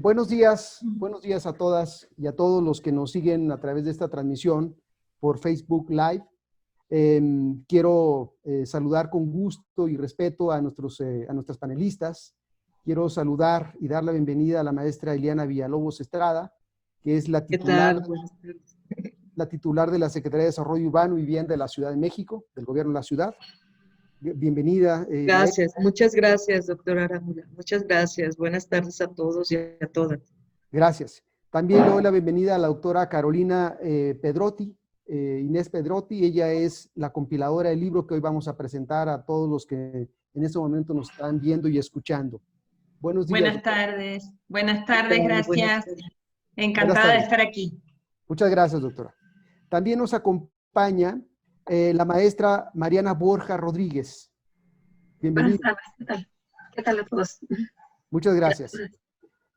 Buenos días a todas y a todos los que nos siguen a través de esta transmisión por Facebook Live. Quiero saludar con gusto y respeto a nuestras panelistas. Quiero saludar y dar la bienvenida a la maestra Eliana Villalobos Estrada, que es la titular de la Secretaría de Desarrollo Urbano y Vivienda de la Ciudad de México, del Gobierno de la Ciudad. Bienvenida. Gracias, muchas gracias, doctora Arámbula. Muchas gracias. Buenas tardes a todos y a todas. Gracias. También le doy la bienvenida a la doctora Carolina Pedrotti, Inés Pedrotti. Ella es la compiladora del libro que hoy vamos a presentar a todos los que en este momento nos están viendo y escuchando. Buenos días. Buenas tardes, gracias. Buenas tardes. Encantada de estar aquí. Muchas gracias, doctora. También nos acompaña la maestra Mariana Borja Rodríguez. Bienvenida. Buenas tardes. ¿Qué tal a todos? Muchas gracias.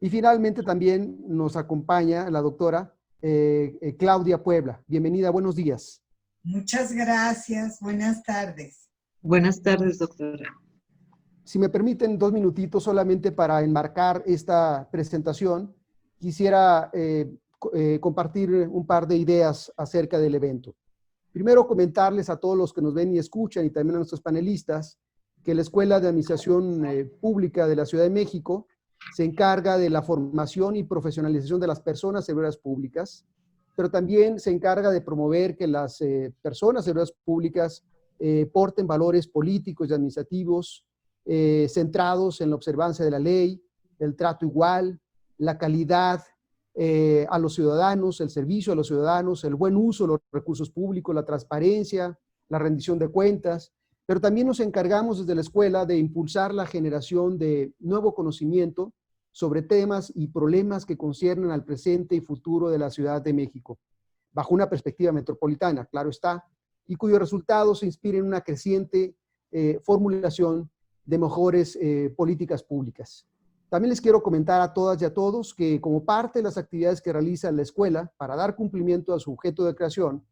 Y finalmente también nos acompaña la doctora Claudia Puebla. Bienvenida, buenos días. Muchas gracias, buenas tardes. Buenas tardes, doctora. Si me permiten 2 minutitos solamente para enmarcar esta presentación, quisiera compartir un par de ideas acerca del evento. Primero, comentarles a todos los que nos ven y escuchan y también a nuestros panelistas que la Escuela de Administración Pública de la Ciudad de México se encarga de la formación y profesionalización de las personas servidoras públicas, pero también se encarga de promover que las personas servidoras públicas porten valores políticos y administrativos centrados en la observancia de la ley, el trato igual, la calidad a los ciudadanos, el servicio a los ciudadanos, el buen uso de los recursos públicos, la transparencia, la rendición de cuentas, pero también nos encargamos desde la escuela de impulsar la generación de nuevo conocimiento sobre temas y problemas que conciernen al presente y futuro de la Ciudad de México, bajo una perspectiva metropolitana, claro está, y cuyos resultados se inspiren en una creciente formulación de mejores políticas públicas. También les quiero comentar a todas y a todos que como parte de las actividades que realiza la escuela para dar cumplimiento a su objeto de creación,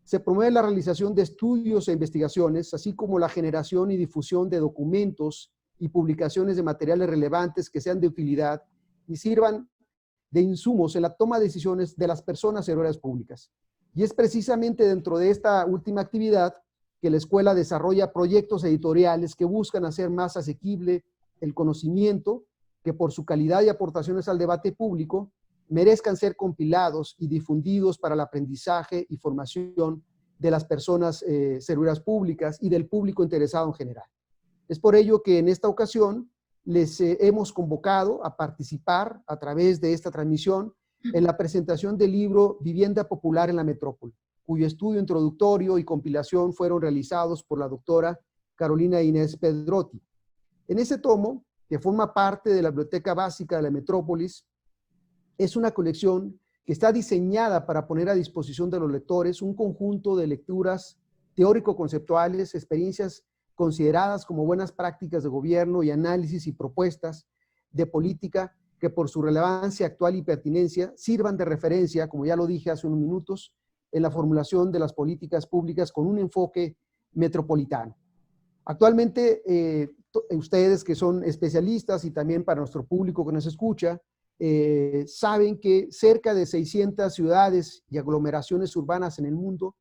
se promueve la realización de estudios e investigaciones, así como la generación y difusión de documentos y publicaciones de materiales relevantes que sean de utilidad y sirvan de insumos en la toma de decisiones de las personas servidoras públicas. Y es precisamente dentro de esta última actividad que la escuela desarrolla proyectos editoriales que buscan hacer más asequible el conocimiento que por su calidad y aportaciones al debate público merezcan ser compilados y difundidos para el aprendizaje y formación de las personas servidoras públicas y del público interesado en general. Es por ello que en esta ocasión les hemos convocado a participar a través de esta transmisión en la presentación del libro Vivienda Popular en la Metrópoli, cuyo estudio introductorio y compilación fueron realizados por la doctora Carolina Inés Pedrotti. En ese tomo, que forma parte de la Biblioteca Básica de la Metrópolis, es una colección que está diseñada para poner a disposición de los lectores un conjunto de lecturas teórico-conceptuales, experiencias consideradas como buenas prácticas de gobierno y análisis y propuestas de política que por su relevancia actual y pertinencia sirvan de referencia, como ya lo dije hace unos minutos, en la formulación de las políticas públicas con un enfoque metropolitano. Actualmente, ustedes que son especialistas y también para nuestro público que nos escucha, saben que cerca de 600 ciudades y aglomeraciones urbanas en el mundo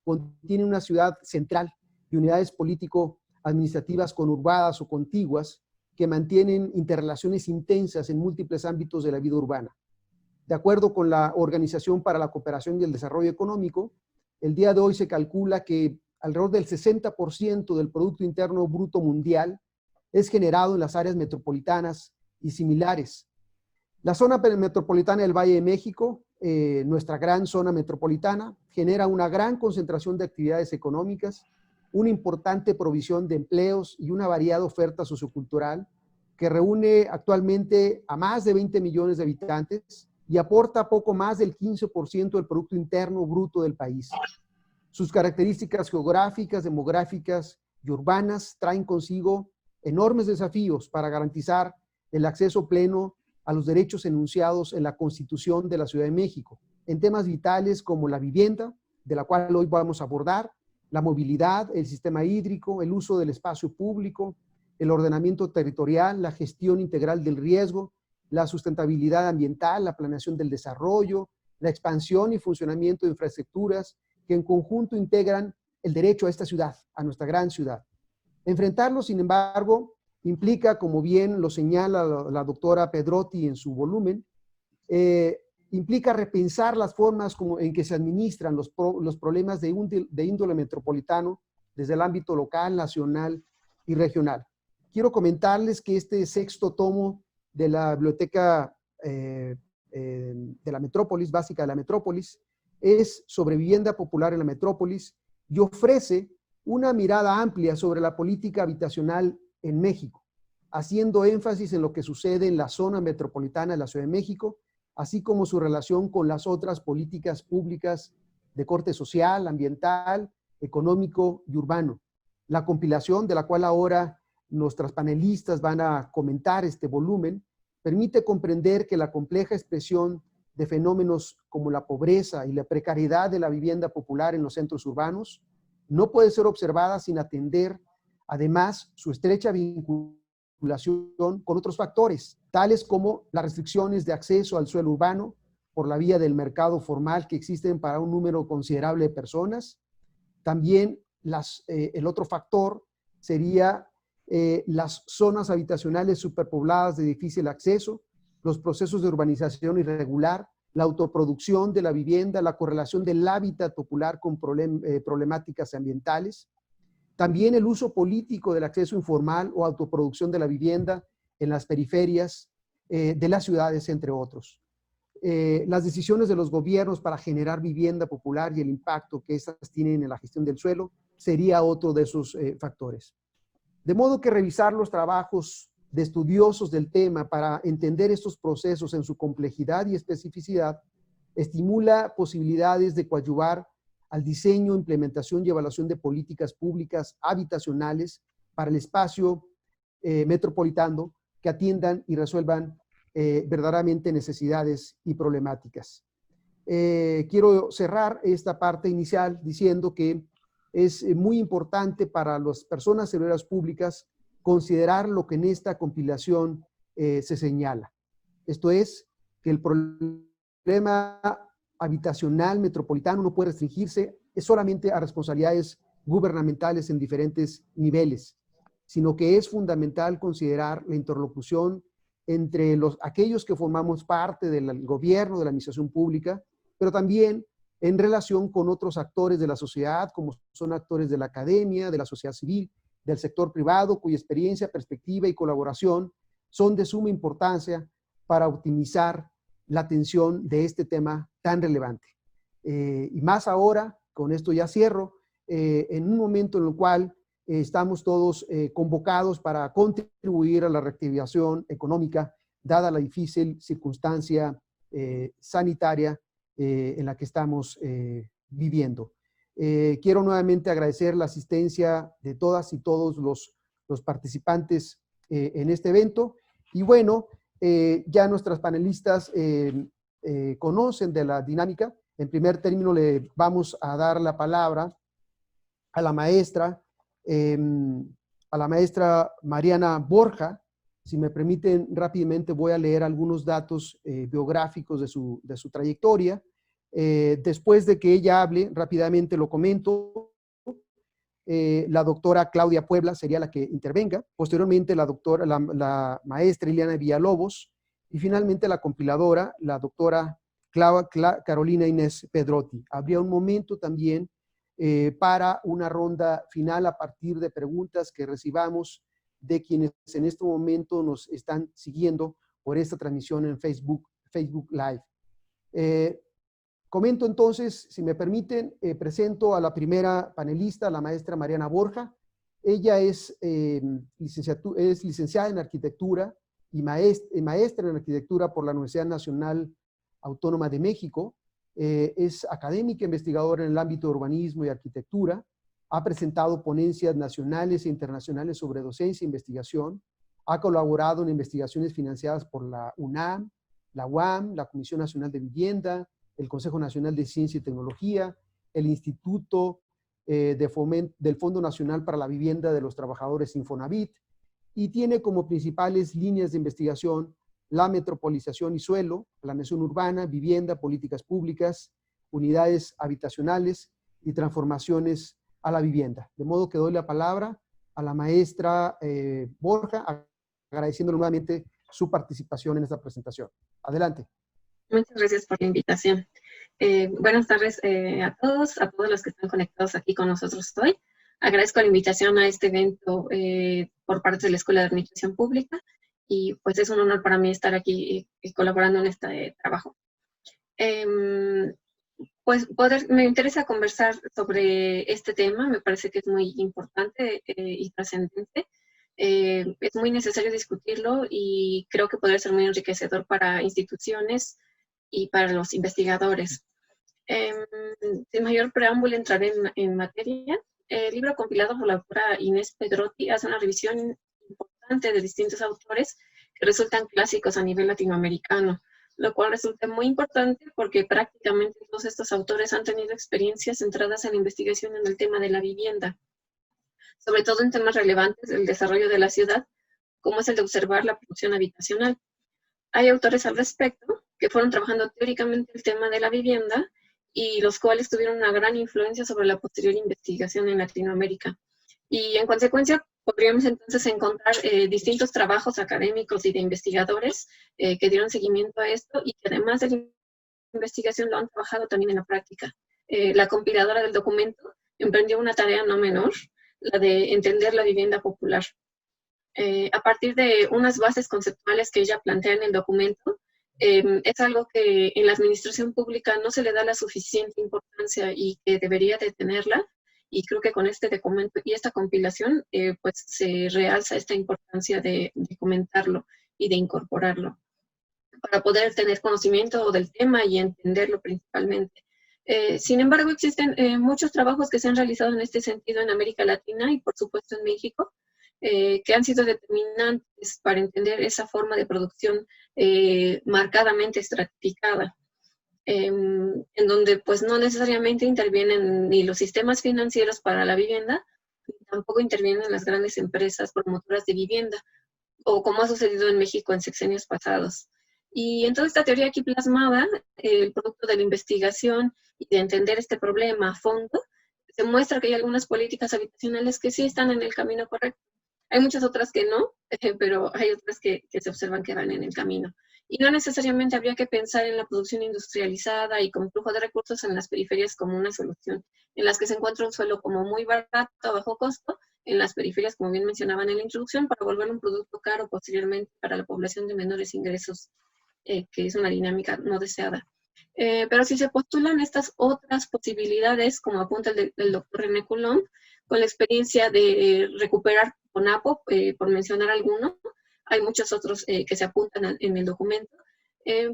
contienen una ciudad central y unidades político-administrativas conurbadas o contiguas que mantienen interrelaciones intensas en múltiples ámbitos de la vida urbana. De acuerdo con la Organización para la Cooperación y el Desarrollo Económico, el día de hoy se calcula que alrededor del 60% del Producto Interno Bruto Mundial es generado en las áreas metropolitanas y similares. La zona metropolitana del Valle de México, nuestra gran zona metropolitana, genera una gran concentración de actividades económicas, una importante provisión de empleos y una variada oferta sociocultural que reúne actualmente a más de 20 millones de habitantes y aporta poco más del 15% del Producto Interno Bruto del país. Sus características geográficas, demográficas y urbanas traen consigo enormes desafíos para garantizar el acceso pleno a los derechos enunciados en la Constitución de la Ciudad de México, en temas vitales como la vivienda, de la cual hoy vamos a abordar, la movilidad, el sistema hídrico, el uso del espacio público, el ordenamiento territorial, la gestión integral del riesgo la sustentabilidad ambiental, la planeación del desarrollo, la expansión y funcionamiento de infraestructuras que en conjunto integran el derecho a esta ciudad, a nuestra gran ciudad. Enfrentarlo, sin embargo, implica, como bien lo señala la doctora Pedrotti en su volumen, implica repensar las formas en que se administran los problemas de índole metropolitano desde el ámbito local, nacional y regional. Quiero comentarles que este sexto tomo de la Biblioteca de la Metrópolis, básica de la Metrópolis, es sobre vivienda popular en la Metrópolis y ofrece una mirada amplia sobre la política habitacional en México, haciendo énfasis en lo que sucede en la zona metropolitana de la Ciudad de México, así como su relación con las otras políticas públicas de corte social, ambiental, económico y urbano. La compilación, de la cual ahora nuestras panelistas van a comentar este volumen, permite comprender que la compleja expresión de fenómenos como la pobreza y la precariedad de la vivienda popular en los centros urbanos no puede ser observada sin atender, además, su estrecha vinculación con otros factores, tales como las restricciones de acceso al suelo urbano por la vía del mercado formal que existen para un número considerable de personas. También el otro factor sería las zonas habitacionales superpobladas de difícil acceso, los procesos de urbanización irregular, la autoproducción de la vivienda, la correlación del hábitat popular con problemáticas ambientales, también el uso político del acceso informal o autoproducción de la vivienda en las periferias de las ciudades, entre otros. Las decisiones de los gobiernos para generar vivienda popular y el impacto que estas tienen en la gestión del suelo sería otro de esos factores. De modo que revisar los trabajos de estudiosos del tema para entender estos procesos en su complejidad y especificidad estimula posibilidades de coadyuvar al diseño, implementación y evaluación de políticas públicas habitacionales para el espacio metropolitano que atiendan y resuelvan verdaderamente necesidades y problemáticas. Quiero cerrar esta parte inicial diciendo que es muy importante para las personas servidores públicas considerar lo que en esta compilación se señala. Esto es, que el problema habitacional metropolitano no puede restringirse solamente a responsabilidades gubernamentales en diferentes niveles, sino que es fundamental considerar la interlocución entre aquellos que formamos parte del gobierno, de la administración pública, pero también en relación con otros actores de la sociedad, como son actores de la academia, de la sociedad civil, del sector privado, cuya experiencia, perspectiva y colaboración son de suma importancia para optimizar la atención de este tema tan relevante. Y más ahora, con esto ya cierro, en un momento en el cual estamos todos convocados para contribuir a la reactivación económica, dada la difícil circunstancia sanitaria en la que estamos viviendo. Quiero nuevamente agradecer la asistencia de todas y todos los participantes en este evento. Y bueno, ya nuestras panelistas conocen de la dinámica. En primer término, le vamos a dar la palabra a la maestra Mariana Borja. Si me permiten, rápidamente voy a leer algunos datos biográficos de su trayectoria. Después de que ella hable, rápidamente lo comento. La doctora Claudia Puebla sería la que intervenga. Posteriormente, la maestra Ileana Villalobos. Y finalmente, la compiladora, la doctora Carolina Inés Pedrotti. Habría un momento también para una ronda final a partir de preguntas que recibamos de quienes en este momento nos están siguiendo por esta transmisión en Facebook Live. Comento entonces, si me permiten, presento a la primera panelista, la maestra Mariana Borja. Ella es licenciada en arquitectura y maestra en arquitectura por la Universidad Nacional Autónoma de México. Es académica investigadora en el ámbito de urbanismo y arquitectura. Ha presentado ponencias nacionales e internacionales sobre docencia e investigación. Ha colaborado en investigaciones financiadas por la UNAM, la UAM, la Comisión Nacional de Vivienda, el Consejo Nacional de Ciencia y Tecnología, el Instituto del Fondo Nacional para la Vivienda de los Trabajadores Infonavit, y tiene como principales líneas de investigación la metropolización y suelo, planeación urbana, vivienda, políticas públicas, unidades habitacionales y transformaciones a la vivienda. De modo que doy la palabra a la maestra Borja, agradeciéndole nuevamente su participación en esta presentación. Adelante. Muchas gracias por la invitación. Buenas tardes a todos los que están conectados aquí con nosotros hoy. Agradezco la invitación a este evento por parte de la Escuela de Administración Pública y pues es un honor para mí estar aquí colaborando en este trabajo. Pues me interesa conversar sobre este tema, me parece que es muy importante y trascendente. Es muy necesario discutirlo y creo que podría ser muy enriquecedor para instituciones y para los investigadores. Sin mayor preámbulo entraré en materia. El libro compilado por la autora Inés Pedrotti hace una revisión importante de distintos autores que resultan clásicos a nivel latinoamericano, lo cual resulta muy importante porque prácticamente todos estos autores han tenido experiencias centradas en la investigación en el tema de la vivienda, sobre todo en temas relevantes del desarrollo de la ciudad, como es el de observar la producción habitacional. Hay autores al respecto que fueron trabajando teóricamente el tema de la vivienda y los cuales tuvieron una gran influencia sobre la posterior investigación en Latinoamérica. Y en consecuencia, podríamos entonces encontrar distintos trabajos académicos y de investigadores que dieron seguimiento a esto y que además de la investigación lo han trabajado también en la práctica. La compiladora del documento emprendió una tarea no menor, la de entender la vivienda popular. A partir de unas bases conceptuales que ella plantea en el documento, es algo que en la administración pública no se le da la suficiente importancia y que debería de tenerla, y creo que con este documento y esta compilación pues se realza esta importancia de comentarlo y de incorporarlo para poder tener conocimiento del tema y entenderlo principalmente. Sin embargo, existen muchos trabajos que se han realizado en este sentido en América Latina y por supuesto en México, que han sido determinantes para entender esa forma de producción marcadamente estratificada, en donde pues no necesariamente intervienen ni los sistemas financieros para la vivienda, ni tampoco intervienen las grandes empresas promotoras de vivienda, o como ha sucedido en México en sexenios pasados. Y en toda esta teoría aquí plasmada, el producto de la investigación y de entender este problema a fondo, se muestra que hay algunas políticas habitacionales que sí están en el camino correcto. Hay muchas otras que no, pero hay otras que se observan que van en el camino. Y no necesariamente habría que pensar en la producción industrializada y con flujo de recursos en las periferias como una solución, en las que se encuentra un suelo como muy barato, a bajo costo, en las periferias, como bien mencionaban en la introducción, para volver un producto caro posteriormente para la población de menores ingresos, que es una dinámica no deseada. Pero si se postulan estas otras posibilidades, como apunta el doctor René Coulomb, con la experiencia de recuperar CONAPO, por mencionar alguno, hay muchos otros que se apuntan en el documento,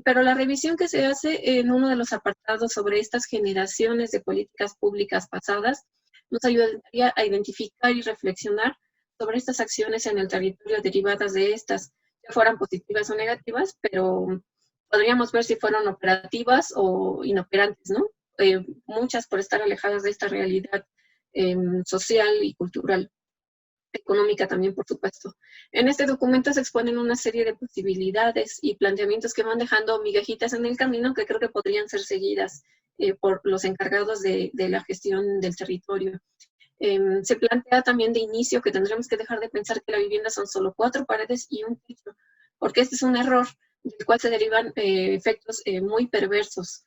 pero la revisión que se hace en uno de los apartados sobre estas generaciones de políticas públicas pasadas nos ayudaría a identificar y reflexionar sobre estas acciones en el territorio derivadas de estas, ya fueran positivas o negativas, pero podríamos ver si fueron operativas o inoperantes, ¿no? Muchas por estar alejadas de esta realidad social y cultural, económica también, por supuesto. En este documento se exponen una serie de posibilidades y planteamientos que van dejando migajitas en el camino que creo que podrían ser seguidas por los encargados de la gestión del territorio. Se plantea también de inicio que tendremos que dejar de pensar que la vivienda son solo 4 paredes y un techo, porque este es un error del cual se derivan efectos muy perversos,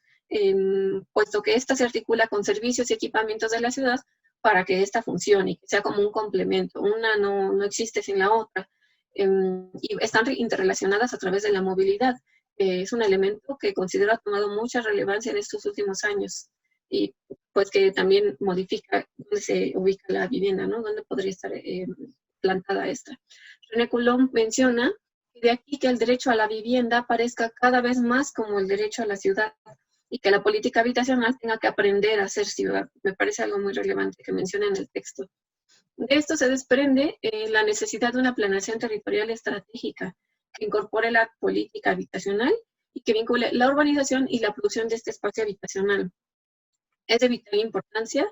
puesto que esta se articula con servicios y equipamientos de la ciudad para que esta funcione y que sea como un complemento. Una no existe sin la otra, y están interrelacionadas a través de la movilidad. Es un elemento que considero ha tomado mucha relevancia en estos últimos años y pues que también modifica dónde se ubica la vivienda, ¿no? Dónde podría estar plantada esta. René Coulomb menciona que de aquí que el derecho a la vivienda aparezca cada vez más como el derecho a la ciudad y que la política habitacional tenga que aprender a ser ciudad. Me parece algo muy relevante que menciona en el texto. De esto se desprende la necesidad de una planeación territorial estratégica que incorpore la política habitacional y que vincule la urbanización y la producción de este espacio habitacional. Es de vital importancia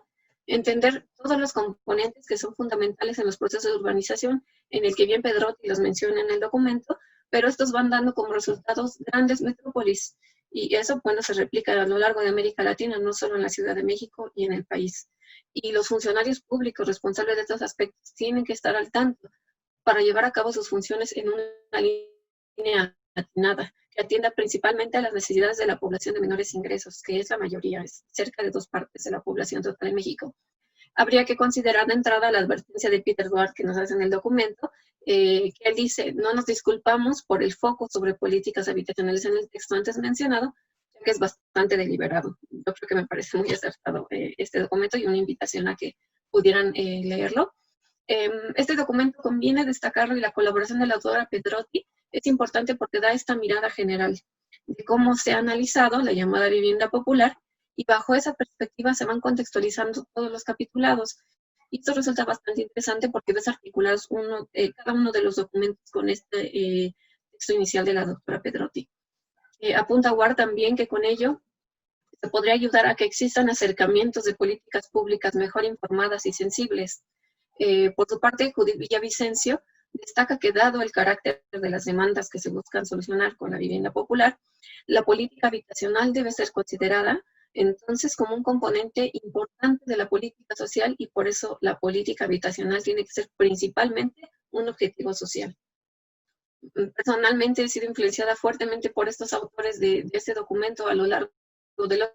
entender todos los componentes que son fundamentales en los procesos de urbanización, en el que bien Pedrotti los menciona en el documento, pero estos van dando como resultados grandes metrópolis. Y eso, bueno, se replica a lo largo de América Latina, no solo en la Ciudad de México y en el país. Y los funcionarios públicos responsables de estos aspectos tienen que estar al tanto para llevar a cabo sus funciones en una línea atinada, que atienda principalmente a las necesidades de la población de menores ingresos, que es la mayoría, es cerca de 2 partes de la población total en México. Habría que considerar de entrada la advertencia de Peter Duarte que nos hace en el documento, que él dice: no nos disculpamos por el foco sobre políticas habitacionales en el texto antes mencionado, ya que es bastante deliberado. Yo creo que me parece muy acertado este documento y una invitación a que pudieran leerlo. Este documento conviene destacarlo, y la colaboración de la autora Pedrotti es importante porque da esta mirada general de cómo se ha analizado la llamada vivienda popular, y bajo esa perspectiva se van contextualizando todos los capitulados. Y esto resulta bastante interesante porque ves articulados cada uno de los documentos con este texto inicial de la doctora Pedrotti. Apunta Ward también que con ello se podría ayudar a que existan acercamientos de políticas públicas mejor informadas y sensibles. Por su parte, Judith Villavicencio destaca que, dado el carácter de las demandas que se buscan solucionar con la vivienda popular, la política habitacional debe ser considerada entonces como un componente importante de la política social, y por eso la política habitacional tiene que ser principalmente un objetivo social. Personalmente he sido influenciada fuertemente por estos autores de este documento a lo largo de los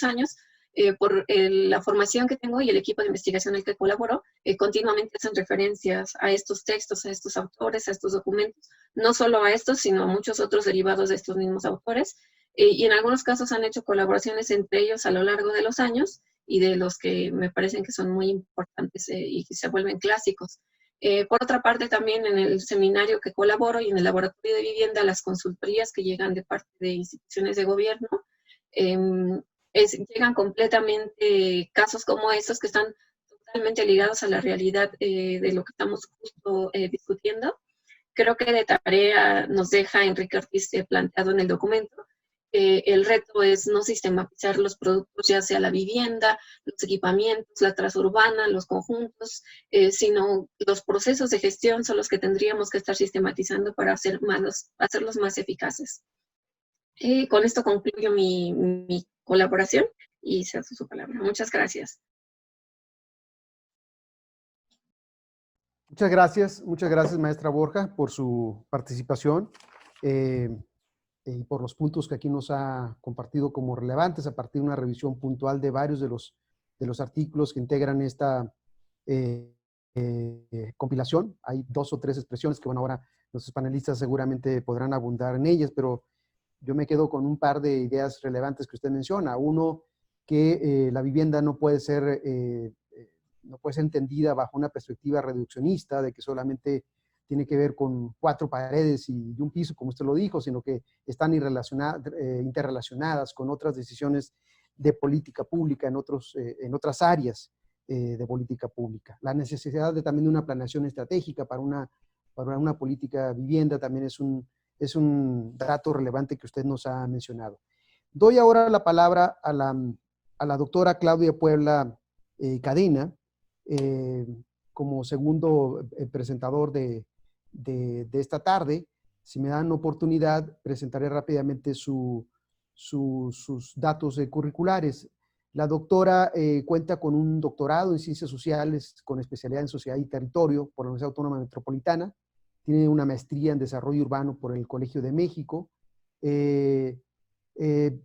años, por la formación que tengo y el equipo de investigación en el que colaboro. Continuamente hacen referencias a estos textos, a estos autores, a estos documentos, no solo a estos, sino a muchos otros derivados de estos mismos autores, y en algunos casos han hecho colaboraciones entre ellos a lo largo de los años, y de los que me parecen que son muy importantes y que se vuelven clásicos. Por otra parte, también en el seminario que colaboro y en el laboratorio de vivienda, las consultorías que llegan de parte de instituciones de gobierno, llegan completamente casos como estos que están totalmente ligados a la realidad de lo que estamos justo discutiendo. Creo que de tarea nos deja Enrique Ortiz planteado en el documento. El reto es no sistematizar los productos, ya sea la vivienda, los equipamientos, la transurbana, los conjuntos, sino los procesos de gestión son los que tendríamos que estar sistematizando para hacerlos más eficaces. Con esto concluyo mi colaboración y se hace su palabra. Muchas gracias. Muchas gracias, maestra Borja, por su participación y por los puntos que aquí nos ha compartido como relevantes a partir de una revisión puntual de varios de los artículos que integran esta compilación. Hay 2 o 3 expresiones que, bueno, ahora nuestros panelistas seguramente podrán abundar en ellas, pero yo me quedo con un par de ideas relevantes que usted menciona. Uno, que la vivienda no puede ser entendida bajo una perspectiva reduccionista, de que solamente tiene que ver con 4 paredes y un piso, como usted lo dijo, sino que están interrelacionadas con otras decisiones de política pública en otras áreas de política pública. La necesidad también de una planeación estratégica para una política vivienda también es un dato relevante que usted nos ha mencionado. Doy ahora la palabra a la doctora Claudia Puebla Cadena, como segundo presentador de esta tarde. Si me dan oportunidad, presentaré rápidamente sus datos curriculares. La doctora cuenta con un doctorado en Ciencias Sociales con especialidad en Sociedad y Territorio por la Universidad Autónoma Metropolitana. Tiene una maestría en Desarrollo Urbano por el Colegio de México.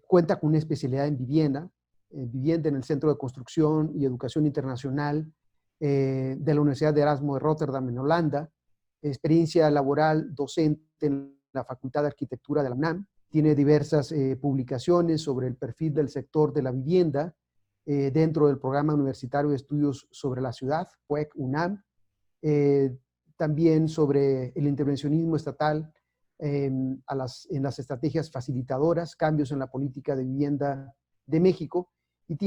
Cuenta con una especialidad en vivienda en el Centro de Construcción y Educación Internacional de la Universidad de Erasmo de Rotterdam en Holanda. Experiencia laboral docente en la Facultad de Arquitectura de la UNAM. Tiene diversas publicaciones sobre el perfil del sector de la vivienda dentro del Programa Universitario de Estudios sobre la Ciudad, PUEC-UNAM. También sobre el intervencionismo estatal en las estrategias facilitadoras, cambios en la política de vivienda de México, y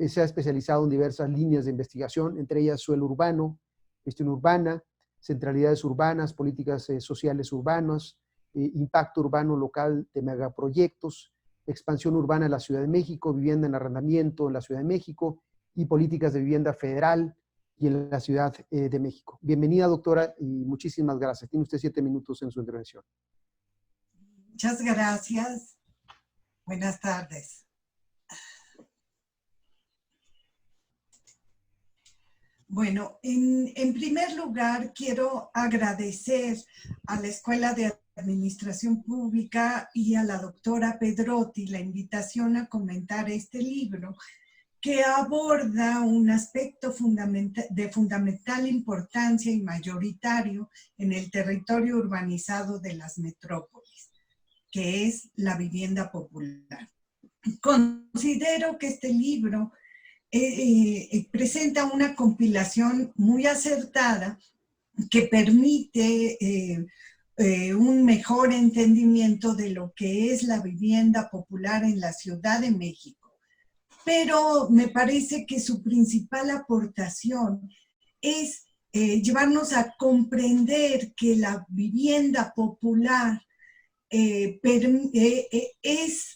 se ha especializado en diversas líneas de investigación, entre ellas suelo urbano, gestión urbana, centralidades urbanas, políticas sociales urbanas, impacto urbano local de megaproyectos, expansión urbana en la Ciudad de México, vivienda en arrendamiento en la Ciudad de México y políticas de vivienda federal, y en la Ciudad de México. Bienvenida, doctora, y muchísimas gracias. Tiene usted 7 minutos en su intervención. Muchas gracias. Buenas tardes. Bueno, en primer lugar, quiero agradecer a la Escuela de Administración Pública y a la doctora Pedrotti la invitación a comentar este libro, que aborda un aspecto de fundamental importancia y mayoritario en el territorio urbanizado de las metrópolis, que es la vivienda popular. Considero que este libro presenta una compilación muy acertada que permite un mejor entendimiento de lo que es la vivienda popular en la Ciudad de México. Pero me parece que su principal aportación es llevarnos a comprender que la vivienda popular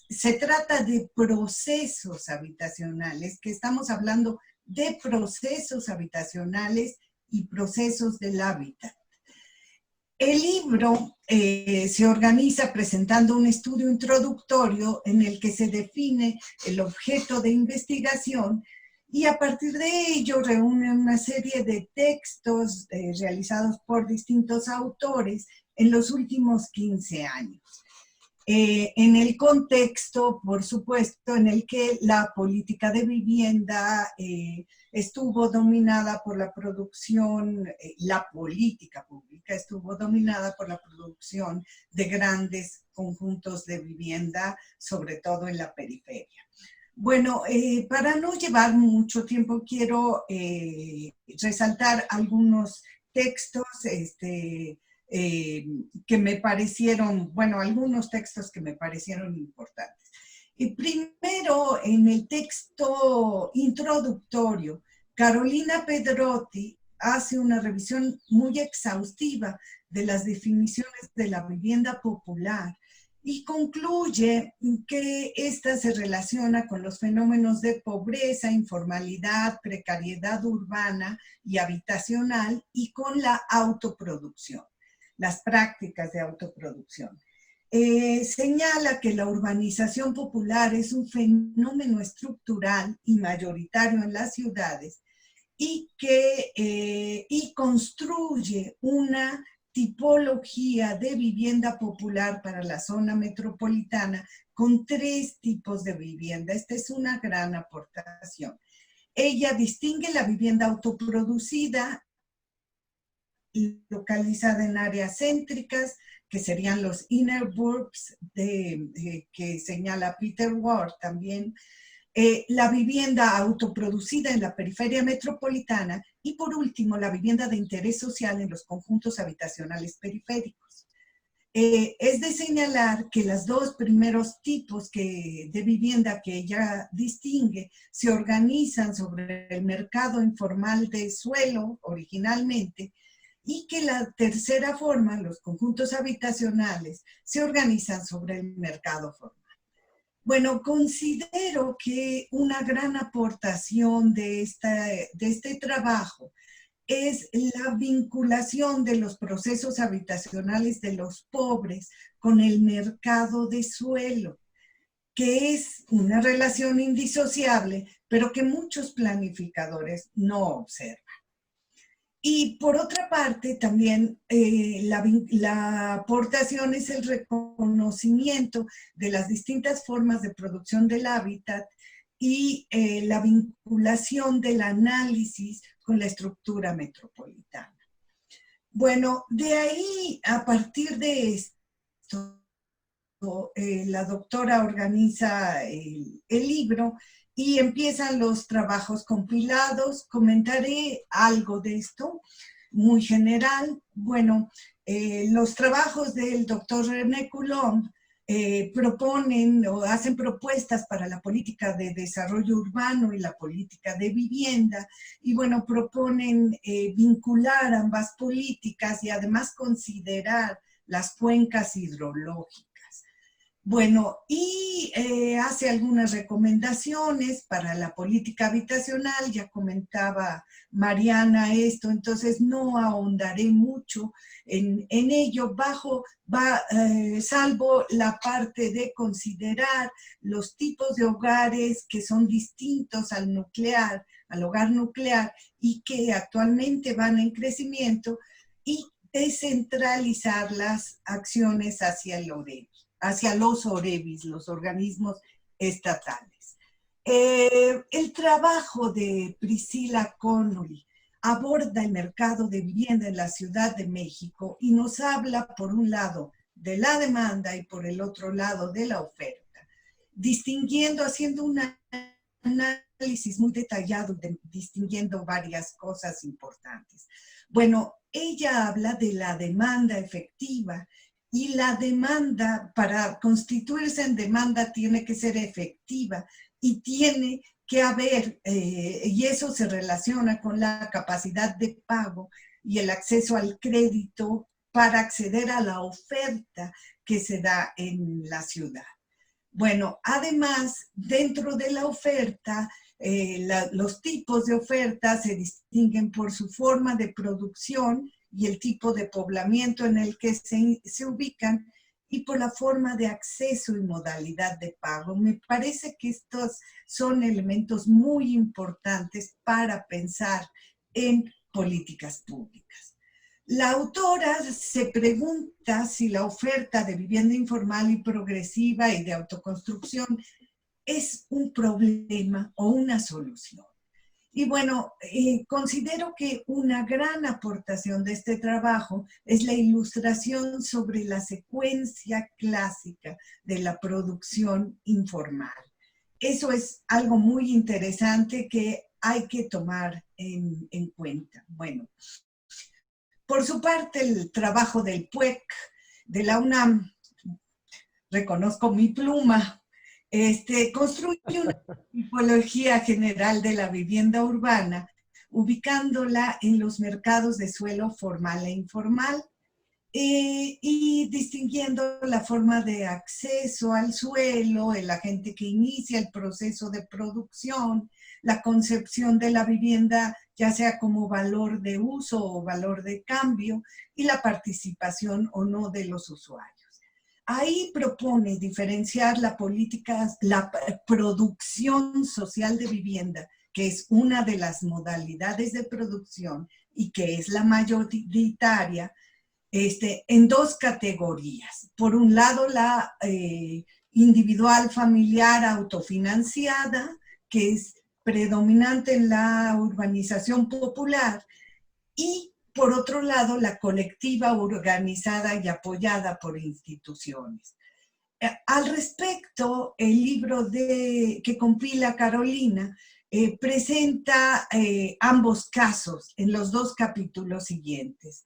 se trata de procesos habitacionales, que estamos hablando de procesos habitacionales y procesos del hábitat. El libro se organiza presentando un estudio introductorio en el que se define el objeto de investigación y a partir de ello reúne una serie de textos realizados por distintos autores en los últimos 15 años. En el contexto, por supuesto, en el que la política de vivienda estuvo dominada por la producción, la política pública estuvo dominada por la producción de grandes conjuntos de vivienda, sobre todo en la periferia. Bueno, para no llevar mucho tiempo, quiero resaltar algunos textos que me parecieron, bueno, algunos textos que me parecieron importantes. Y primero, en el texto introductorio, Carolina Pedrotti hace una revisión muy exhaustiva de las definiciones de la vivienda popular y concluye que esta se relaciona con los fenómenos de pobreza, informalidad, precariedad urbana y habitacional y con la autoproducción, las prácticas de autoproducción. Señala que la urbanización popular es un fenómeno estructural y mayoritario en las ciudades y construye una tipología de vivienda popular para la zona metropolitana con 3 tipos de vivienda. Esta es una gran aportación. Ella distingue la vivienda autoproducida, localizada en áreas céntricas, que serían los inner burbs, que señala Peter Ward también, la vivienda autoproducida en la periferia metropolitana y por último la vivienda de interés social en los conjuntos habitacionales periféricos. Es de señalar que los 2 primeros tipos de vivienda que ella distingue se organizan sobre el mercado informal de suelo originalmente y que la tercera forma, los conjuntos habitacionales, se organizan sobre el mercado formal. Bueno, considero que una gran aportación de este trabajo es la vinculación de los procesos habitacionales de los pobres con el mercado de suelo, que es una relación indisociable, pero que muchos planificadores no observan. Y por otra parte, también la aportación es el reconocimiento de las distintas formas de producción del hábitat y la vinculación del análisis con la estructura metropolitana. Bueno, de ahí, a partir de esto, la doctora organiza el libro y empiezan los trabajos compilados. Comentaré algo de esto, muy general. Bueno, los trabajos del doctor René Coulomb proponen o hacen propuestas para la política de desarrollo urbano y la política de vivienda, y bueno, proponen vincular ambas políticas y además considerar las cuencas hidrológicas. Bueno, y hace algunas recomendaciones para la política habitacional. Ya comentaba Mariana esto, entonces no ahondaré mucho en ello, salvo la parte de considerar los tipos de hogares que son distintos al nuclear, al hogar nuclear, y que actualmente van en crecimiento, y descentralizar las acciones hacia los OREVIs, los organismos estatales. El trabajo de Priscilla Connolly aborda el mercado de vivienda en la Ciudad de México y nos habla, por un lado, de la demanda y por el otro lado de la oferta, distinguiendo, haciendo un análisis muy detallado, distinguiendo varias cosas importantes. Bueno, ella habla de la demanda efectiva, y la demanda, para constituirse en demanda, tiene que ser efectiva y tiene que haber, y eso se relaciona con la capacidad de pago y el acceso al crédito para acceder a la oferta que se da en la ciudad. Bueno, además, dentro de la oferta, los tipos de oferta se distinguen por su forma de producción y el tipo de poblamiento en el que se ubican, y por la forma de acceso y modalidad de pago. Me parece que estos son elementos muy importantes para pensar en políticas públicas. La autora se pregunta si la oferta de vivienda informal y progresiva y de autoconstrucción es un problema o una solución. Y bueno, considero que una gran aportación de este trabajo es la ilustración sobre la secuencia clásica de la producción informal. Eso es algo muy interesante que hay que tomar en cuenta. Bueno, por su parte, el trabajo del PUEC, de la UNAM, reconozco mi pluma, construye una tipología general de la vivienda urbana, ubicándola en los mercados de suelo formal e informal, y distinguiendo la forma de acceso al suelo, el agente que inicia el proceso de producción, la concepción de la vivienda, ya sea como valor de uso o valor de cambio, y la participación o no de los usuarios. Ahí propone diferenciar la producción social de vivienda, que es una de las modalidades de producción y que es la mayoritaria, en dos categorías. Por un lado, la individual familiar autofinanciada, que es predominante en la urbanización popular, y por otro lado, la colectiva organizada y apoyada por instituciones. Al respecto, el libro que compila Carolina presenta ambos casos en los dos capítulos siguientes.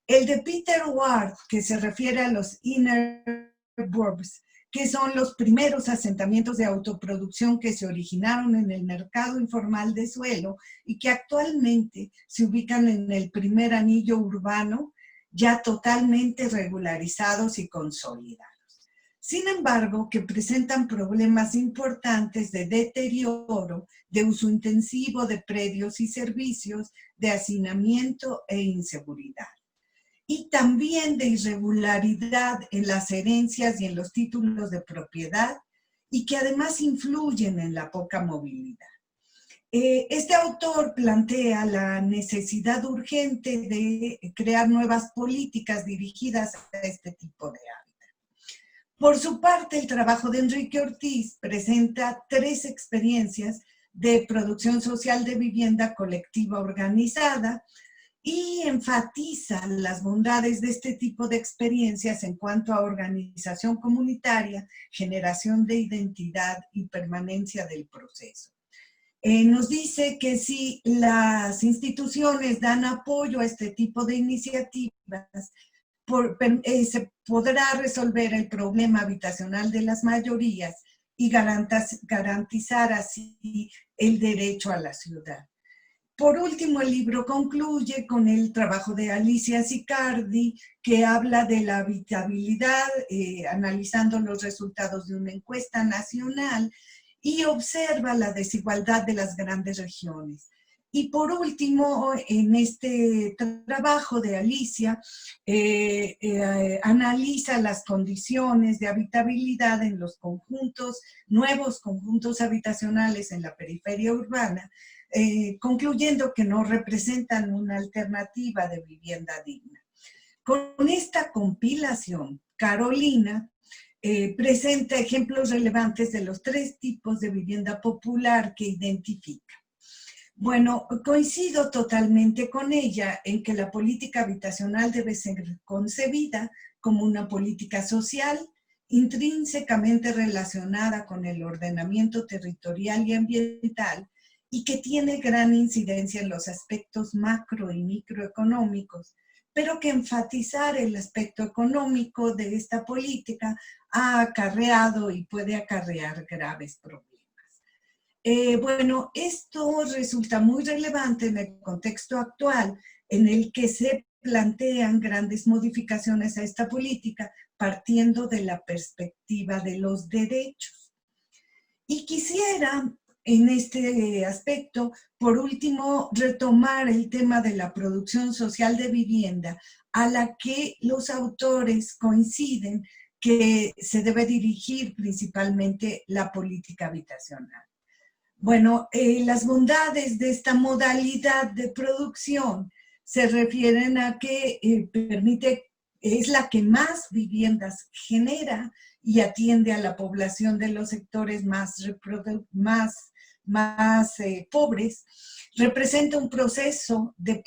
El de Peter Ward, que se refiere a los inner burbs, que son los primeros asentamientos de autoproducción que se originaron en el mercado informal de suelo y que actualmente se ubican en el primer anillo urbano, ya totalmente regularizados y consolidados. Sin embargo, que presentan problemas importantes de deterioro, de uso intensivo de predios y servicios, de hacinamiento e inseguridad. Y también de irregularidad en las herencias y en los títulos de propiedad, y que además influyen en la poca movilidad. Este autor plantea la necesidad urgente de crear nuevas políticas dirigidas a este tipo de hábitat. Por su parte, el trabajo de Enrique Ortiz presenta 3 experiencias de producción social de vivienda colectiva organizada, y enfatiza las bondades de este tipo de experiencias en cuanto a organización comunitaria, generación de identidad y permanencia del proceso. Nos dice que si las instituciones dan apoyo a este tipo de iniciativas, se podrá resolver el problema habitacional de las mayorías y garantizar así el derecho a la ciudad. Por último, el libro concluye con el trabajo de Alicia Sicardi, que habla de la habitabilidad, analizando los resultados de una encuesta nacional y observa la desigualdad de las grandes regiones. Y por último, en este trabajo de Alicia, analiza las condiciones de habitabilidad en los conjuntos, nuevos conjuntos habitacionales en la periferia urbana, concluyendo que no representan una alternativa de vivienda digna. Con esta compilación, Carolina presenta ejemplos relevantes de los 3 tipos de vivienda popular que identifica. Bueno, coincido totalmente con ella en que la política habitacional debe ser concebida como una política social intrínsecamente relacionada con el ordenamiento territorial y ambiental y que tiene gran incidencia en los aspectos macro y microeconómicos, pero que enfatizar el aspecto económico de esta política ha acarreado y puede acarrear graves problemas. Bueno, esto resulta muy relevante en el contexto actual en el que se plantean grandes modificaciones a esta política partiendo de la perspectiva de los derechos. Y quisiera en este aspecto, por último, retomar el tema de la producción social de vivienda, a la que los autores coinciden que se debe dirigir principalmente la política habitacional. Bueno, las bondades de esta modalidad de producción se refieren a que es la que más viviendas genera y atiende a la población de los sectores más pobres, representa un proceso de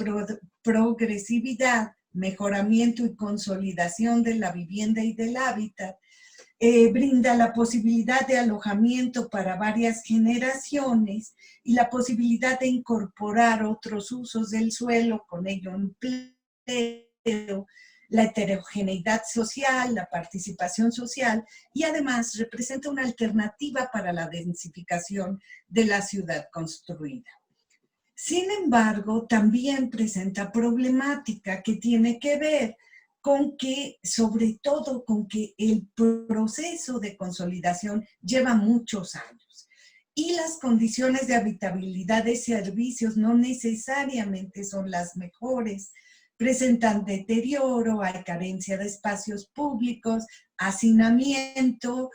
progresividad, mejoramiento y consolidación de la vivienda y del hábitat, brinda la posibilidad de alojamiento para varias generaciones y la posibilidad de incorporar otros usos del suelo, con ello empleo, la heterogeneidad social, la participación social y además representa una alternativa para la densificación de la ciudad construida. Sin embargo, también presenta problemática que tiene que ver con que, sobre todo, con que el proceso de consolidación lleva muchos años y las condiciones de habitabilidad de servicios no necesariamente son las mejores, presentan deterioro, hay carencia de espacios públicos, hacinamiento,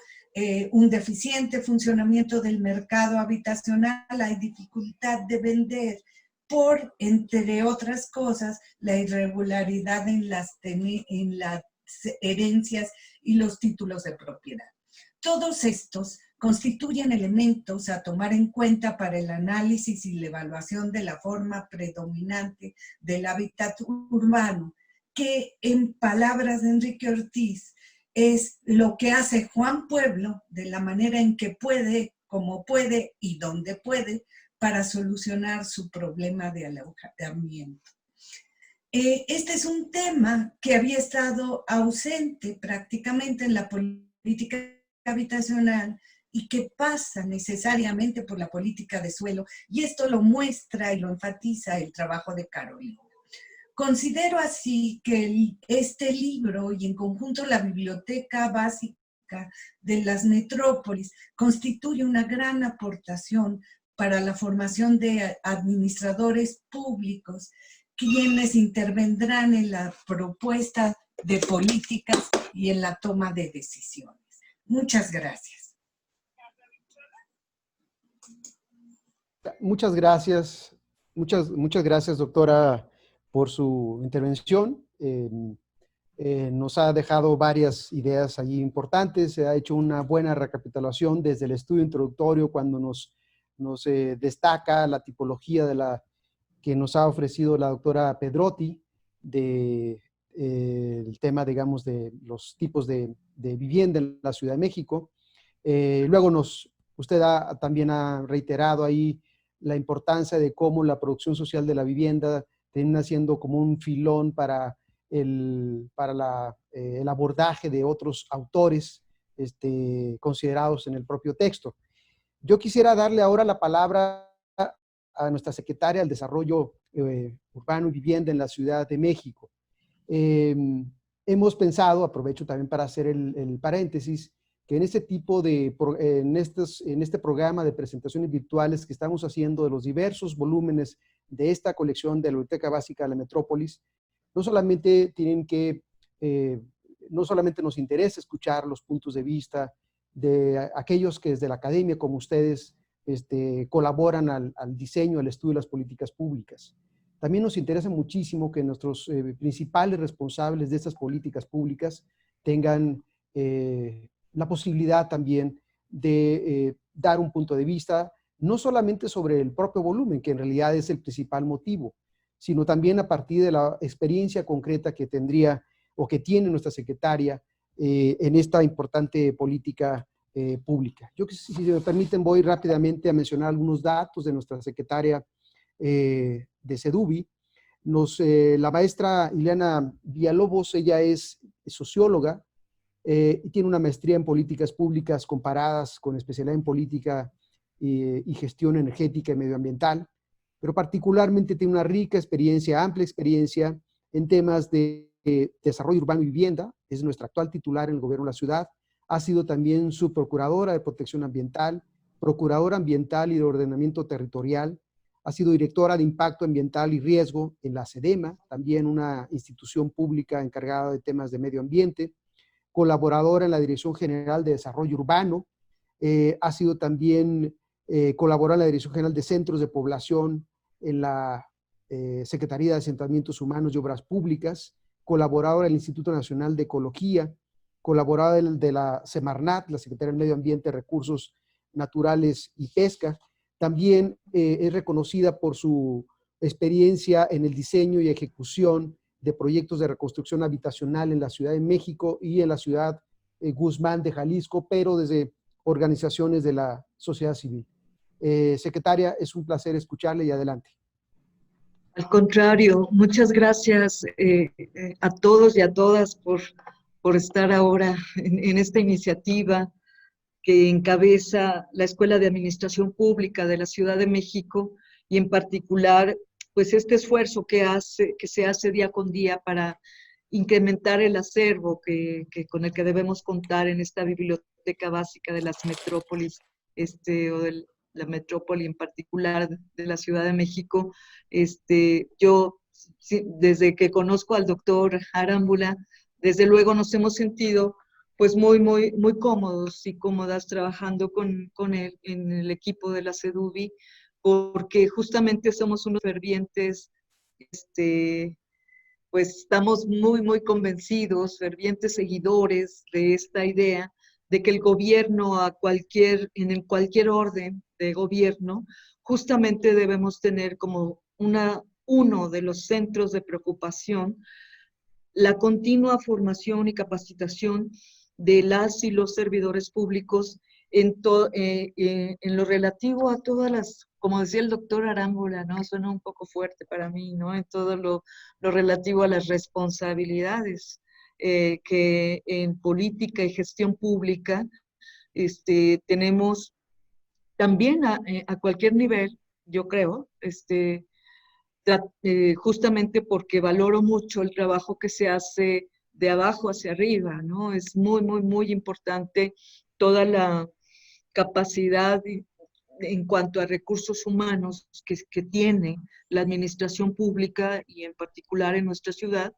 un deficiente funcionamiento del mercado habitacional, hay dificultad de vender por, entre otras cosas, la irregularidad en las herencias y los títulos de propiedad. Todos estos constituyen elementos a tomar en cuenta para el análisis y la evaluación de la forma predominante del hábitat urbano, que en palabras de Enrique Ortiz es lo que hace Juan Pueblo de la manera en que puede, como puede y donde puede, para solucionar su problema de alojamiento. Este es un tema que había estado ausente prácticamente en la política habitacional y que pasa necesariamente por la política de suelo, y esto lo muestra y lo enfatiza el trabajo de Carolina. Considero así que este libro y en conjunto la biblioteca básica de las metrópolis constituye una gran aportación para la formación de administradores públicos, quienes intervendrán en la propuesta de políticas y en la toma de decisiones. Muchas gracias. Muchas gracias. Muchas gracias, doctora, por su intervención. Nos ha dejado varias ideas allí importantes. Se ha hecho una buena recapitulación desde el estudio introductorio cuando nos destaca la tipología que nos ha ofrecido la doctora Pedrotti el tema, digamos, de los tipos de vivienda en la Ciudad de México. Luego usted también ha reiterado ahí la importancia de cómo la producción social de la vivienda termina siendo como un filón para el abordaje de otros autores considerados en el propio texto. Yo quisiera darle ahora la palabra a nuestra secretaria del Desarrollo Urbano y Vivienda en la Ciudad de México. Hemos pensado, aprovecho también para hacer el paréntesis, que en este tipo de, en este programa de presentaciones virtuales que estamos haciendo de los diversos volúmenes de esta colección de la Biblioteca Básica de la Metrópolis, no solamente no solamente nos interesa escuchar los puntos de vista de aquellos que desde la academia, como ustedes, colaboran al diseño, al estudio de las políticas públicas. También nos interesa muchísimo que nuestros principales responsables de estas políticas públicas tengan la posibilidad también de dar un punto de vista, no solamente sobre el propio volumen, que en realidad es el principal motivo, sino también a partir de la experiencia concreta que tendría o que tiene nuestra secretaria en esta importante política pública. Yo, si me permiten, voy rápidamente a mencionar algunos datos de nuestra secretaria de SEDUBI. La maestra Ileana Villalobos, ella es socióloga y tiene una maestría en políticas públicas comparadas con especialidad en política y gestión energética y medioambiental, pero particularmente tiene una rica experiencia, amplia experiencia en temas de desarrollo urbano y vivienda. Es nuestra actual titular en el gobierno de la ciudad. Ha sido también subprocuradora de protección ambiental, procuradora ambiental y de ordenamiento territorial. Ha sido directora de impacto ambiental y riesgo en la SEDEMA, también una institución pública encargada de temas de medio ambiente. Colaboradora en la Dirección General de Desarrollo Urbano. Ha sido también colaboradora en la Dirección General de Centros de Población en la Secretaría de Asentamientos Humanos y Obras Públicas. Colaboradora del Instituto Nacional de Ecología. Colaboradora de la Semarnat, la Secretaría del Medio Ambiente, Recursos Naturales y Pesca. También es reconocida por su experiencia en el diseño y ejecución de proyectos de reconstrucción habitacional en la Ciudad de México y en la ciudad Guzmán de Jalisco, pero desde organizaciones de la sociedad civil. Secretaria, es un placer escucharle y adelante. Al contrario, muchas gracias a todos y a todas por estar ahora en esta iniciativa que encabeza la Escuela de Administración Pública de la Ciudad de México y en particular, pues este esfuerzo que se hace día con día para incrementar el acervo con el que debemos contar en esta biblioteca básica de las metrópolis, o de la metrópoli en particular de la Ciudad de México. Yo, desde que conozco al doctor Arámbula, desde luego nos hemos sentido pues muy cómodos y cómodas trabajando con él en el equipo de la SEDUBI, porque justamente somos unos fervientes, pues estamos muy convencidos, fervientes seguidores de esta idea de que el gobierno en cualquier orden de gobierno, justamente debemos tener como uno de los centros de preocupación la continua formación y capacitación de las y los servidores públicos en lo relativo a todas las, como decía el doctor Arámbula, ¿no? Suena un poco fuerte para mí, ¿no? En todo lo relativo a las responsabilidades que en política y gestión pública tenemos también a cualquier nivel, yo creo, justamente porque valoro mucho el trabajo que se hace de abajo hacia arriba, ¿no? Es muy importante toda la capacidad en cuanto a recursos humanos que tiene la administración pública y en particular en nuestra ciudad.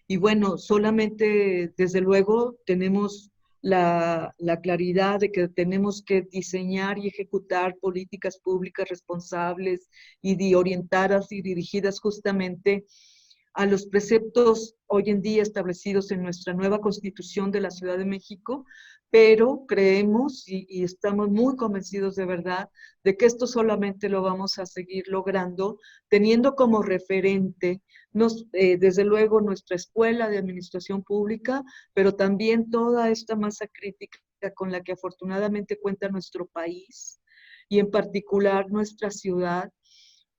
Y bueno, solamente, desde luego, tenemos la claridad de que tenemos que diseñar y ejecutar políticas públicas responsables y orientadas y dirigidas justamente a los preceptos hoy en día establecidos en nuestra nueva Constitución de la Ciudad de México, pero creemos y estamos muy convencidos de verdad de que esto solamente lo vamos a seguir logrando teniendo como referente desde luego nuestra Escuela de Administración Pública, pero también toda esta masa crítica con la que afortunadamente cuenta nuestro país y en particular nuestra ciudad,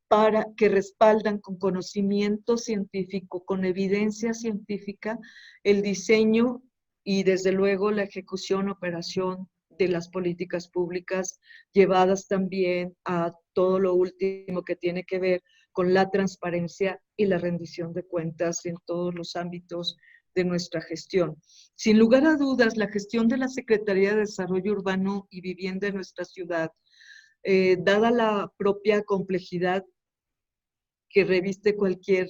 para que respaldan con conocimiento científico, con evidencia científica, el diseño y desde luego la ejecución, operación de las políticas públicas llevadas también a todo lo último que tiene que ver con la transparencia y la rendición de cuentas en todos los ámbitos de nuestra gestión. Sin lugar a dudas, la gestión de la Secretaría de Desarrollo Urbano y Vivienda en nuestra ciudad, dada la propia complejidad que reviste cualquier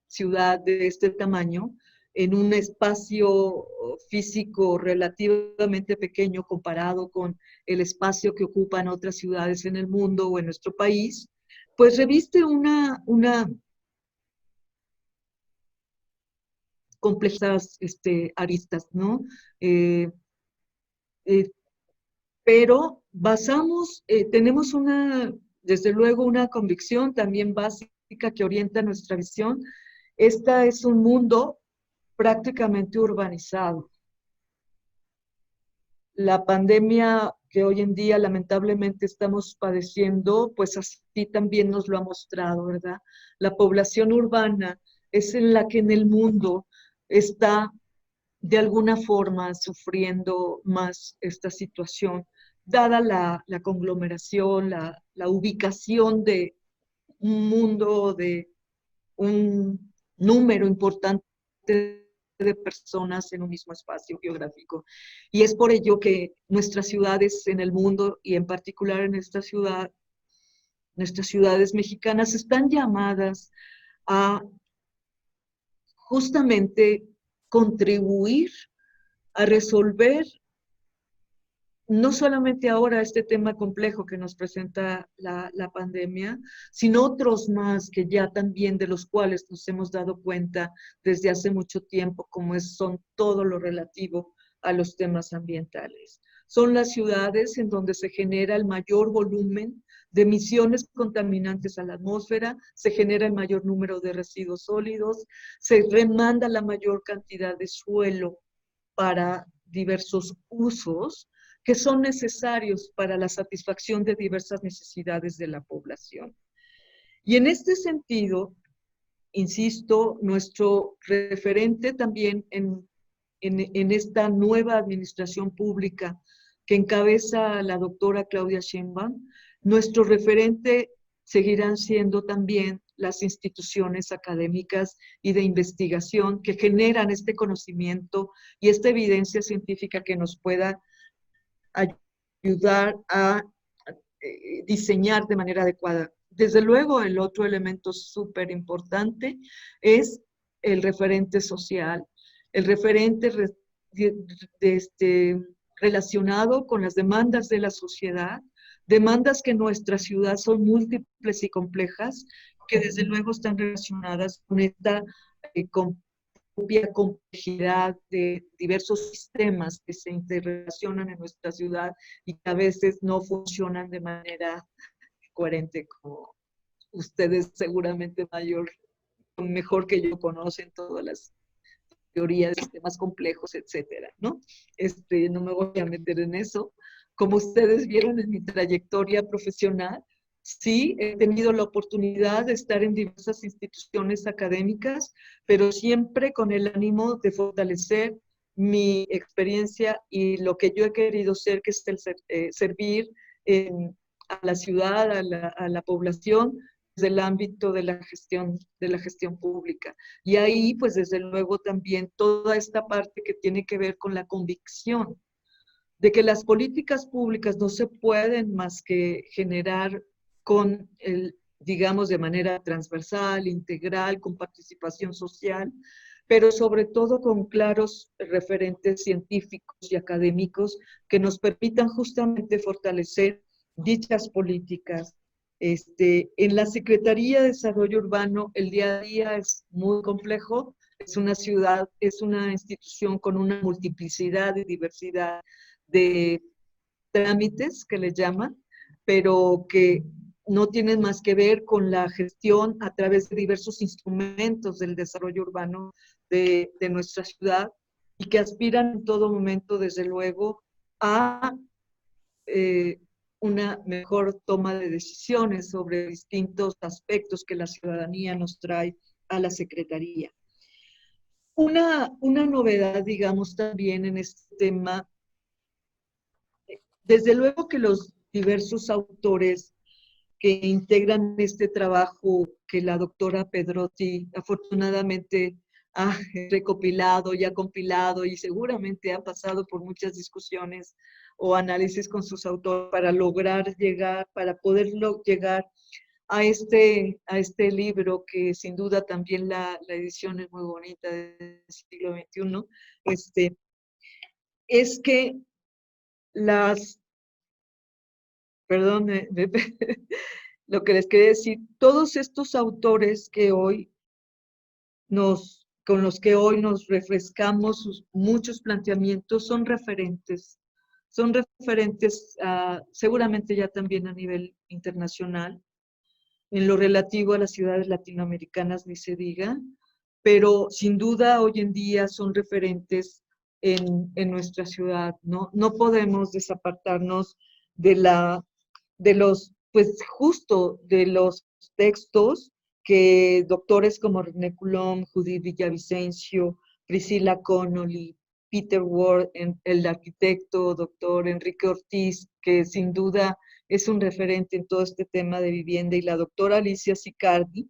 ciudad de este tamaño, en un espacio físico relativamente pequeño comparado con el espacio que ocupan otras ciudades en el mundo o en nuestro país, pues reviste una complejas aristas, ¿no? Pero tenemos desde luego una convicción también básica que orienta nuestra visión. Este es un mundo prácticamente urbanizado. La pandemia que hoy en día lamentablemente estamos padeciendo, pues así también nos lo ha mostrado, ¿verdad? La población urbana es en la que en el mundo está de alguna forma sufriendo más esta situación, dada la conglomeración, la ubicación de un mundo, de un número importante de personas en un mismo espacio geográfico. Y es por ello que nuestras ciudades en el mundo, y en particular en esta ciudad, nuestras ciudades mexicanas, están llamadas a justamente contribuir a resolver no solamente ahora este tema complejo que nos presenta la pandemia, sino otros más que ya también de los cuales nos hemos dado cuenta desde hace mucho tiempo, como son todo lo relativo a los temas ambientales. Son las ciudades en donde se genera el mayor volumen de emisiones contaminantes a la atmósfera, se genera el mayor número de residuos sólidos, se remanda la mayor cantidad de suelo para diversos usos que son necesarios para la satisfacción de diversas necesidades de la población. Y en este sentido, insisto, nuestro referente también en esta nueva administración pública que encabeza la doctora Claudia Sheinbaum, nuestro referente seguirán siendo también las instituciones académicas y de investigación que generan este conocimiento y esta evidencia científica que nos pueda ayudar a diseñar de manera adecuada. Desde luego, el otro elemento súper importante es el referente social, el referente relacionado con las demandas de la sociedad, demandas que en nuestra ciudad son múltiples y complejas, que desde luego están relacionadas con esta propia complejidad de diversos sistemas que se interrelacionan en nuestra ciudad y que a veces no funcionan de manera coherente, como ustedes seguramente mejor que yo conocen todas las teorías de sistemas complejos, etcétera, ¿no? No me voy a meter en eso. Como ustedes vieron en mi trayectoria profesional, sí, he tenido la oportunidad de estar en diversas instituciones académicas, pero siempre con el ánimo de fortalecer mi experiencia y lo que yo he querido ser, que es servir a la ciudad, a la población, desde el ámbito de la gestión pública. Y ahí, pues desde luego también toda esta parte que tiene que ver con la convicción de que las políticas públicas no se pueden más que generar digamos, de manera transversal, integral, con participación social, pero sobre todo con claros referentes científicos y académicos que nos permitan justamente fortalecer dichas políticas. En la Secretaría de Desarrollo Urbano el día a día es muy complejo, es una institución con una multiplicidad y diversidad de trámites que le llaman, pero que no tienen más que ver con la gestión a través de diversos instrumentos del desarrollo urbano de nuestra ciudad y que aspiran en todo momento, desde luego, a una mejor toma de decisiones sobre distintos aspectos que la ciudadanía nos trae a la Secretaría. Una novedad, digamos, también en este tema, desde luego que los diversos autores que integran este trabajo que la doctora Pedrotti afortunadamente ha recopilado y ha compilado y seguramente ha pasado por muchas discusiones o análisis con sus autores para lograr llegar, para poderlo llegar a este libro, que sin duda también la edición es muy bonita del siglo XXI, es que perdón, lo que les quería decir, todos estos autores que hoy con los que hoy nos refrescamos muchos planteamientos son referentes seguramente ya también a nivel internacional. En lo relativo a las ciudades latinoamericanas ni se diga, pero sin duda hoy en día son referentes en nuestra ciudad, ¿no? No podemos desapartarnos justo de los textos que doctores como René Coulomb, Judith Villavicencio, Priscilla Connolly, Peter Ward, el arquitecto doctor Enrique Ortiz, que sin duda es un referente en todo este tema de vivienda, y la doctora Alicia Sicardi,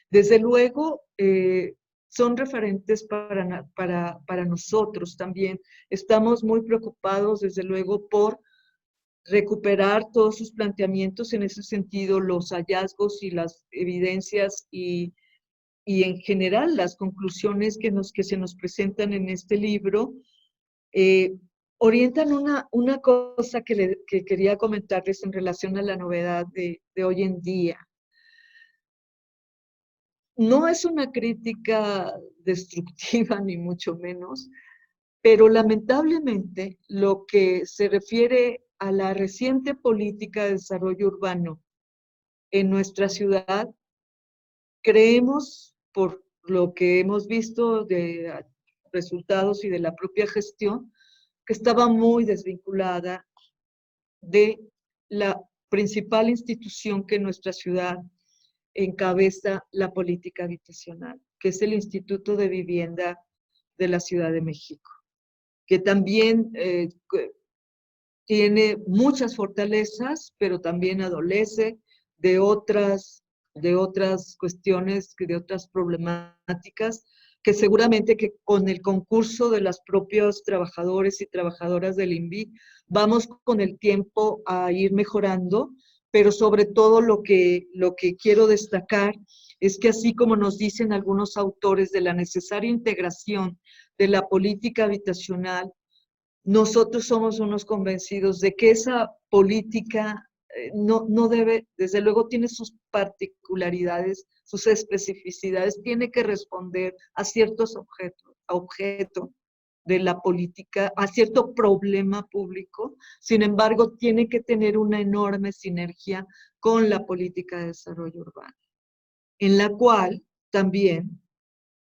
desde luego son referentes para nosotros también. Estamos muy preocupados, desde luego, por recuperar todos sus planteamientos en ese sentido, los hallazgos y las evidencias y en general las conclusiones que se nos presentan en este libro, orientan una cosa que quería comentarles en relación a la novedad de hoy en día. No es una crítica destructiva, ni mucho menos, pero lamentablemente lo que se refiere a la reciente política de desarrollo urbano en nuestra ciudad, creemos, por lo que hemos visto de resultados y de la propia gestión, que estaba muy desvinculada de la principal institución que en nuestra ciudad encabeza la política habitacional, que es el Instituto de Vivienda de la Ciudad de México, que también tiene muchas fortalezas, pero también adolece de otras cuestiones, de otras problemáticas, que seguramente que con el concurso de los propios trabajadores y trabajadoras del INVI vamos con el tiempo a ir mejorando, pero sobre todo lo que quiero destacar es que, así como nos dicen algunos autores de la necesaria integración de la política habitacional, nosotros somos unos convencidos de que esa política no debe, desde luego tiene sus particularidades, sus especificidades, tiene que responder a ciertos objetos de la política, a cierto problema público. Sin embargo, tiene que tener una enorme sinergia con la política de desarrollo urbano, en la cual también,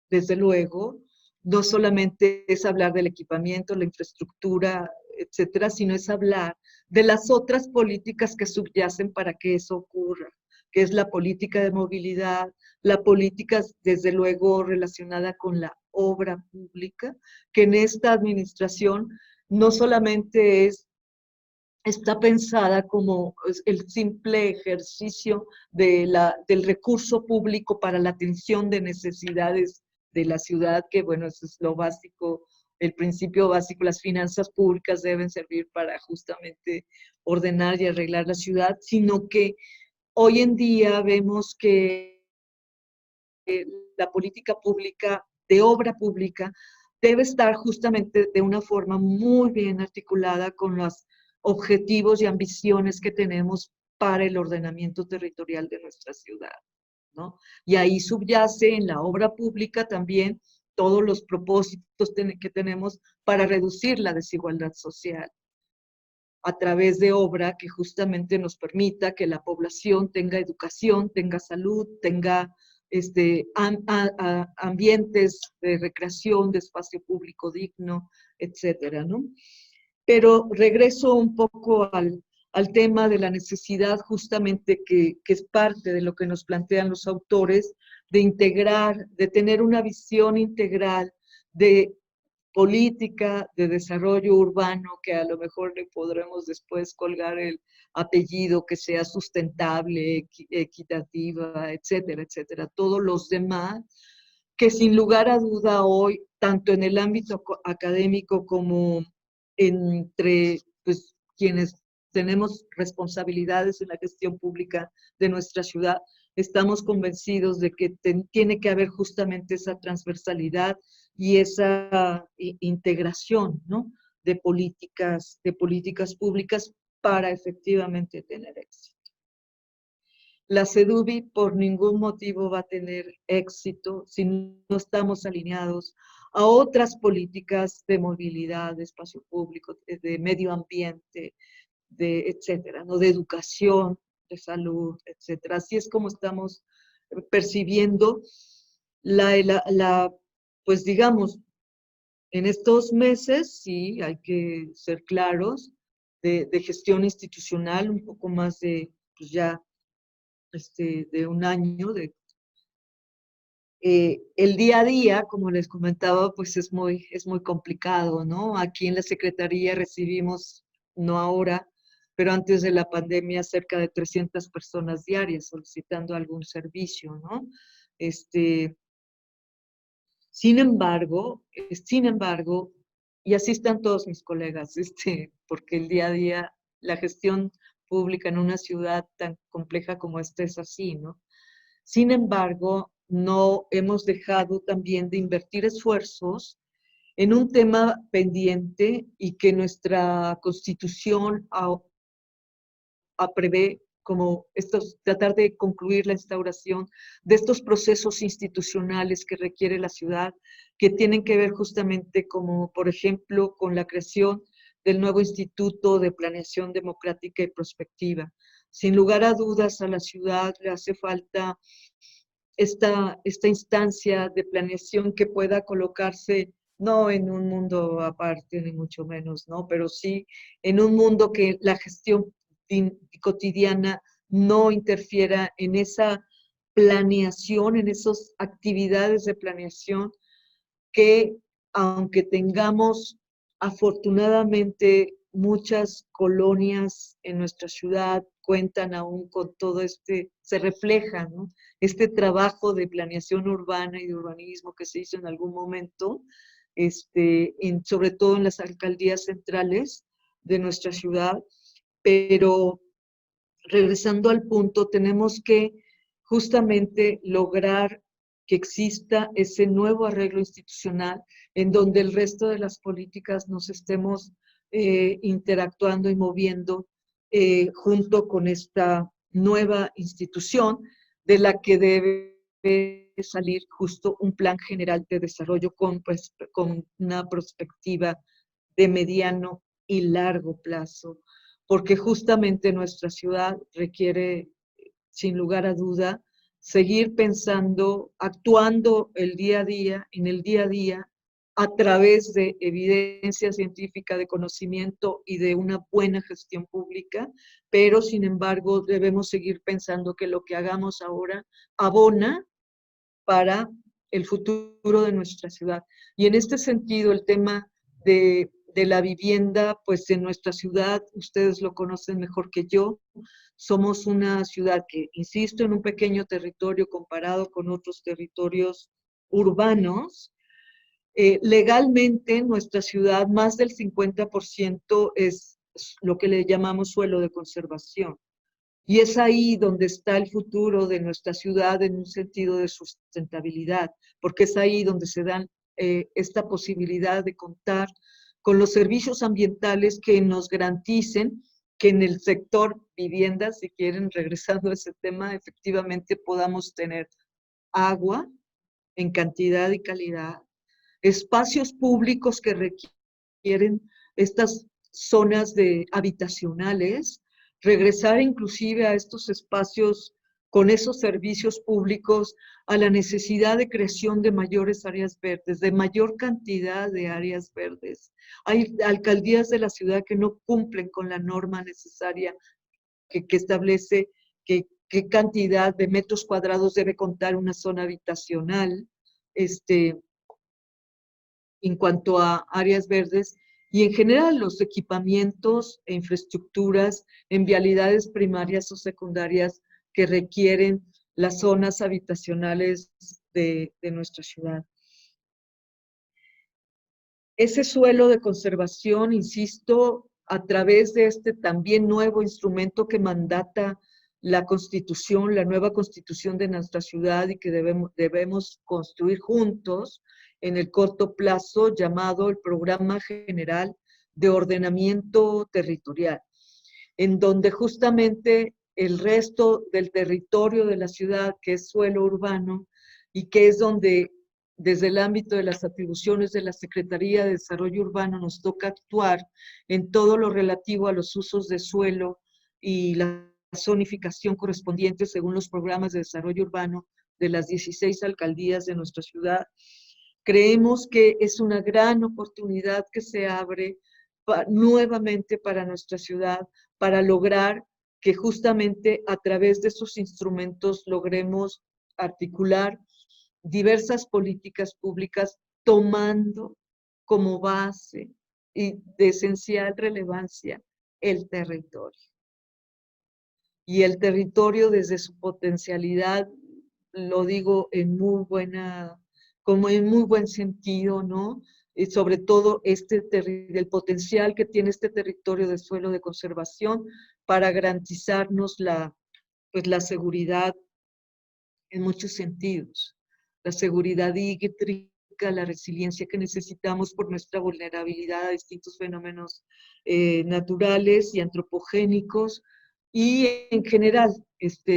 desde luego, no solamente es hablar del equipamiento, la infraestructura, etcétera, sino es hablar de las otras políticas que subyacen para que eso ocurra, que es la política de movilidad, la política, desde luego, relacionada con la obra pública, que en esta administración no solamente está pensada como el simple ejercicio del recurso público para la atención de necesidades de la ciudad, que bueno, eso es lo básico, el principio básico. Las finanzas públicas deben servir para justamente ordenar y arreglar la ciudad, sino que hoy en día vemos que la política pública, de obra pública, debe estar justamente de una forma muy bien articulada con los objetivos y ambiciones que tenemos para el ordenamiento territorial de nuestra ciudad, ¿no? Y ahí subyace en la obra pública también todos los propósitos que tenemos para reducir la desigualdad social a través de obra que justamente nos permita que la población tenga educación, tenga salud, tenga ambientes de recreación, de espacio público digno, etcétera, ¿no? Pero regreso un poco al tema de la necesidad justamente que es parte de lo que nos plantean los autores, de integrar, de tener una visión integral, de política de desarrollo urbano, que a lo mejor le podremos después colgar el apellido, que sea sustentable, equitativa, etcétera, etcétera. Todos los demás, que sin lugar a duda hoy, tanto en el ámbito académico como entre pues, quienes tenemos responsabilidades en la gestión pública de nuestra ciudad, estamos convencidos de que tiene que haber justamente esa transversalidad y esa integración, ¿no?, de políticas públicas para efectivamente tener éxito. La CEDUBI por ningún motivo va a tener éxito si no estamos alineados a otras políticas de movilidad, de espacio público, de medio ambiente, de etcétera, ¿no?, de educación, de salud, etcétera. Así es como estamos percibiendo pues digamos, en estos meses, sí, hay que ser claros, de gestión institucional, un poco más de, pues ya, de un año. El día a día, como les comentaba, pues es muy complicado, ¿no? Aquí en la Secretaría recibimos, no ahora, pero antes de la pandemia, cerca de 300 personas diarias solicitando algún servicio, ¿no? Sin embargo, y así están todos mis colegas, porque el día a día, la gestión pública en una ciudad tan compleja como esta es así, ¿no? Sin embargo, no hemos dejado también de invertir esfuerzos en un tema pendiente y que nuestra Constitución prevé como tratar de concluir la instauración de estos procesos institucionales que requiere la ciudad, que tienen que ver justamente como, por ejemplo, con la creación del nuevo Instituto de Planeación Democrática y Prospectiva. Sin lugar a dudas, a la ciudad le hace falta esta instancia de planeación que pueda colocarse no en un mundo aparte, ni mucho menos, ¿no? Pero sí en un mundo que la gestión cotidiana no interfiera en esa planeación, en esas actividades de planeación que, aunque tengamos afortunadamente muchas colonias en nuestra ciudad, cuentan aún con todo se refleja, ¿no?, este trabajo de planeación urbana y de urbanismo que se hizo en algún momento, sobre todo en las alcaldías centrales de nuestra ciudad. Pero regresando al punto, tenemos que justamente lograr que exista ese nuevo arreglo institucional en donde el resto de las políticas nos estemos interactuando y moviendo junto con esta nueva institución, de la que debe salir justo un plan general de desarrollo con una perspectiva de mediano y largo plazo, porque justamente nuestra ciudad requiere, sin lugar a duda, seguir pensando, actuando el día a día, en el día a día, a través de evidencia científica, de conocimiento y de una buena gestión pública, pero sin embargo debemos seguir pensando que lo que hagamos ahora abona para el futuro de nuestra ciudad. Y en este sentido, el tema de la vivienda, pues en nuestra ciudad, ustedes lo conocen mejor que yo, somos una ciudad que, insisto, en un pequeño territorio comparado con otros territorios urbanos. Legalmente, en nuestra ciudad, más del 50% es lo que le llamamos suelo de conservación. Y es ahí donde está el futuro de nuestra ciudad en un sentido de sustentabilidad, porque es ahí donde se dan esta posibilidad de contar con los servicios ambientales que nos garanticen que en el sector vivienda, si quieren, regresando a ese tema, efectivamente podamos tener agua en cantidad y calidad, espacios públicos que requieren estas zonas habitacionales, regresar inclusive a estos espacios con esos servicios públicos, a la necesidad de creación de mayores áreas verdes, de mayor cantidad de áreas verdes. Hay alcaldías de la ciudad que no cumplen con la norma necesaria que establece qué cantidad de metros cuadrados debe contar una zona habitacional. en cuanto a áreas verdes y en general los equipamientos e infraestructuras en vialidades primarias o secundarias que requieren las zonas habitacionales de nuestra ciudad. Ese suelo de conservación, insisto, a través de este también nuevo instrumento que mandata la Constitución, la nueva Constitución de nuestra ciudad y que debemos construir juntos en el corto plazo, llamado el Programa General de Ordenamiento Territorial, en donde justamente el resto del territorio de la ciudad, que es suelo urbano y que es donde desde el ámbito de las atribuciones de la Secretaría de Desarrollo Urbano nos toca actuar en todo lo relativo a los usos de suelo y la zonificación correspondiente según los programas de desarrollo urbano de las 16 alcaldías de nuestra ciudad. Creemos que es una gran oportunidad que se abre nuevamente para nuestra ciudad, para lograr que justamente a través de esos instrumentos logremos articular diversas políticas públicas tomando como base y de esencial relevancia el territorio. Y el territorio desde su potencialidad, lo digo en muy como en muy buen sentido, ¿no? Y sobre todo el potencial que tiene este territorio de suelo de conservación para garantizarnos la seguridad en muchos sentidos. La seguridad hídrica, la resiliencia que necesitamos por nuestra vulnerabilidad a distintos fenómenos naturales y antropogénicos. Y en general,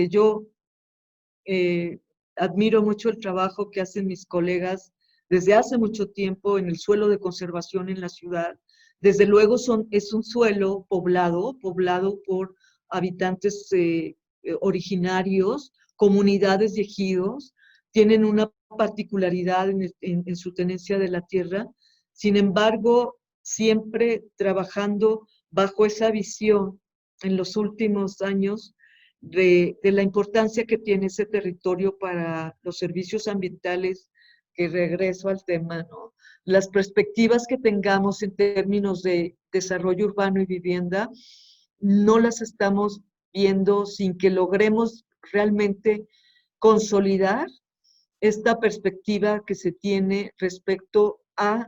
yo admiro mucho el trabajo que hacen mis colegas desde hace mucho tiempo en el suelo de conservación en la ciudad. Desde luego es un suelo poblado por habitantes originarios, comunidades de ejidos, tienen una particularidad en su tenencia de la tierra. Sin embargo, siempre trabajando bajo esa visión en los últimos años de la importancia que tiene ese territorio para los servicios ambientales, que regreso al tema, ¿no? Las perspectivas que tengamos en términos de desarrollo urbano y vivienda, no las estamos viendo sin que logremos realmente consolidar esta perspectiva que se tiene respecto a